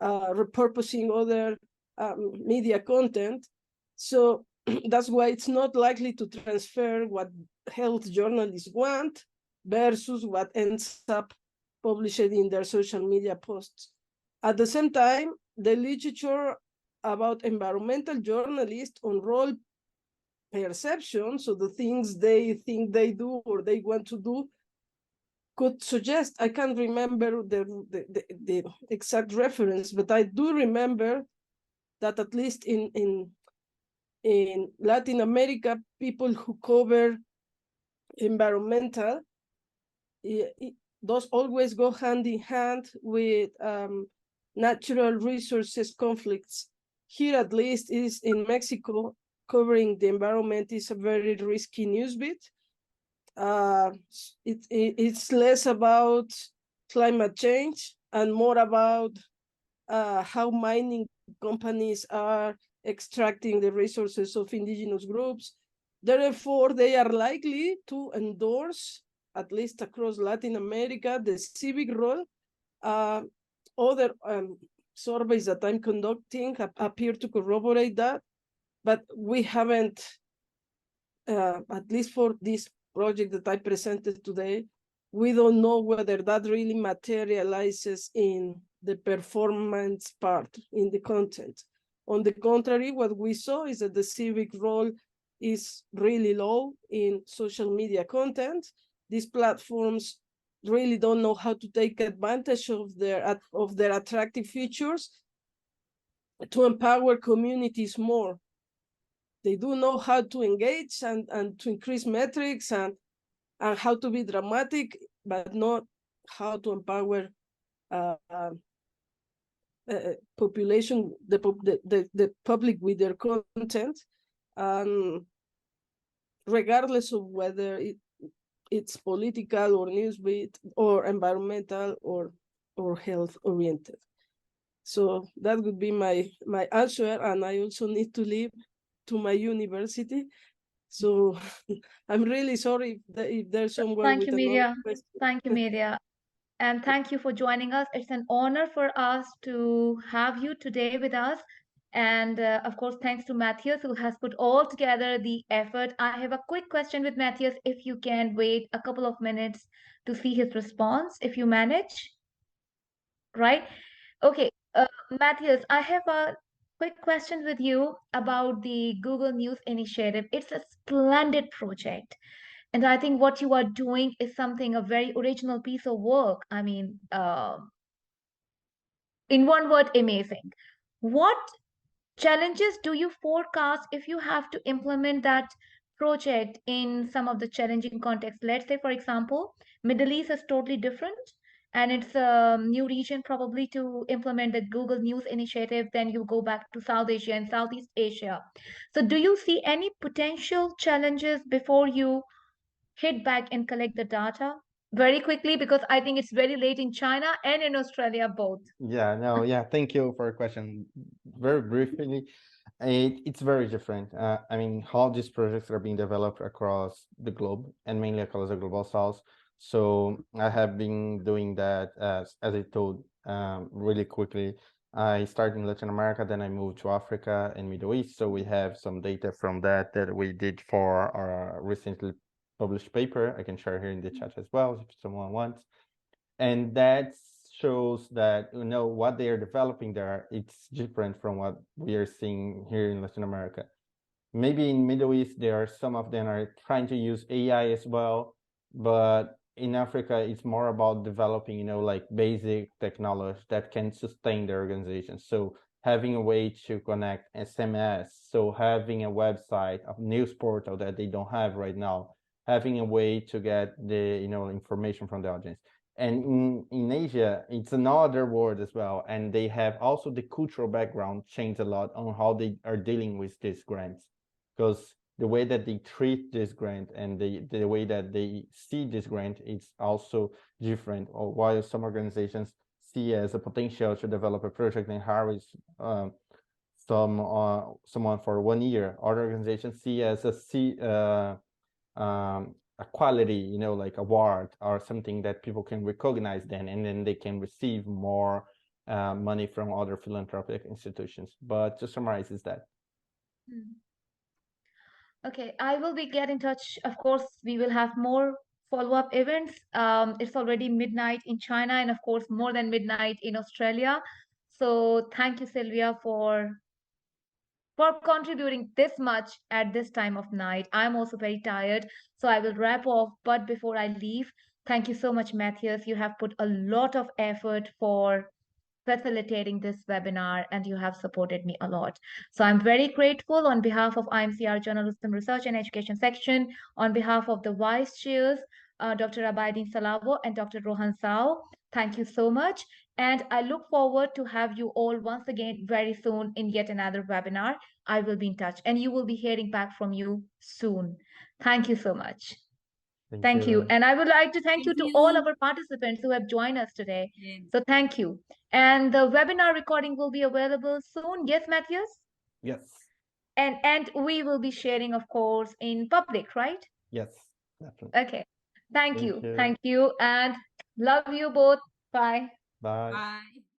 Speaker 7: repurposing other media content. So that's why it's not likely to transfer what health journalists want versus what ends up published in their social media posts. At the same time, the literature about environmental journalists on role perception, so the things they think they do or they want to do, could suggest, I can't remember the exact reference, but I do remember that at least in Latin America, people who cover environmental, those always go hand in hand with natural resources conflicts. Here, at least, is in Mexico, covering the environment is a very risky newsbeat. It's less about climate change and more about how mining companies are extracting the resources of indigenous groups. Therefore, they are likely to endorse, at least across Latin America, the civic role. Other surveys that I'm conducting appear to corroborate that, but we haven't, at least for this project that I presented today, we don't know whether that really materializes in the performance part, in the content. On the contrary, what we saw is that the civic role is really low in social media content. These platforms really don't know how to take advantage of their attractive features to empower communities more. They do know how to engage and to increase metrics and how to be dramatic, but not how to empower population, the public with their content, regardless of whether it's political or newsbeat or environmental or health oriented. So that would be my answer, and I also need to leave to my university. So I'm really sorry if there's someone
Speaker 1: Thank
Speaker 7: with
Speaker 1: you,
Speaker 7: another
Speaker 1: Mireya.
Speaker 7: question.
Speaker 1: Thank you, Mireya. And thank you for joining us. It's an honor for us to have you today with us. And of course, thanks to Matthias, who has put all together the effort. I have a quick question with Matthias, if you can wait a couple of minutes to see his response, if you manage. Right? Okay, Matthias, I have a quick question with you about the Google News Initiative. It's a splendid project. And I think what you are doing is something, a very original piece of work. I mean, in one word, amazing. What challenges do you forecast if you have to implement that project in some of the challenging contexts? Let's say, for example, Middle East is totally different, and it's a new region probably to implement the Google News Initiative. Then you go back to South Asia and Southeast Asia. So do you see any potential challenges before you hit back and collect the data? Very quickly, because I think it's very late in China and in Australia both.
Speaker 8: Yeah, thank you for your question. Very briefly, it's very different. I mean, how these projects are being developed across the globe and mainly across the global south. So I have been doing that as I told really quickly. I started in Latin America, then I moved to Africa and Middle East. So we have some data from that we did for our recently published paper. I can share here in the chat as well if someone wants. And that shows that, you know, what they are developing there, it's different from what we are seeing here in Latin America. Maybe in Middle East, some of them are trying to use AI as well, but in Africa, it's more about developing, you know, like basic technology that can sustain the organization. So having a way to connect SMS, so having a website, a news portal that they don't have right now, having a way to get the, you know, information from the audience. And in Asia, it's another world as well. And they have also the cultural background changed a lot on how they are dealing with these grants, because the way that they treat this grant and the way that they see this grant is also different. Or while some organizations see as a potential to develop a project and hire someone for 1 year, other organizations see as a quality, you know, like award or something that people can recognize then, and then they can receive more money from other philanthropic institutions. But to summarize is that.
Speaker 1: Okay, I will get in touch. Of course, we will have more follow-up events. It's already midnight in China, and of course, more than midnight in Australia. So thank you, Sylvia, for contributing this much at this time of night. I'm also very tired, so I will wrap off. But before I leave, thank you so much, Matthias. You have put a lot of effort for facilitating this webinar, and you have supported me a lot. So I'm very grateful on behalf of IMCR Journalism Research and Education Section, on behalf of the Vice Chairs, Dr. Abaidin Salavo and Dr. Rohan Sao. Thank you so much. And I look forward to have you all once again very soon in yet another webinar. I will be in touch and you will be hearing back from you soon. Thank you so much. Thank you. And I would like to thank you to all our participants who have joined us today. So thank you. And the webinar recording will be available soon. Yes, Matthias?
Speaker 8: Yes.
Speaker 1: And we will be sharing, of course, in public, right?
Speaker 8: Yes, definitely.
Speaker 1: Okay. Thank you.
Speaker 8: you.
Speaker 1: Thank you. And love you both. Bye.
Speaker 8: Bye.
Speaker 2: Bye.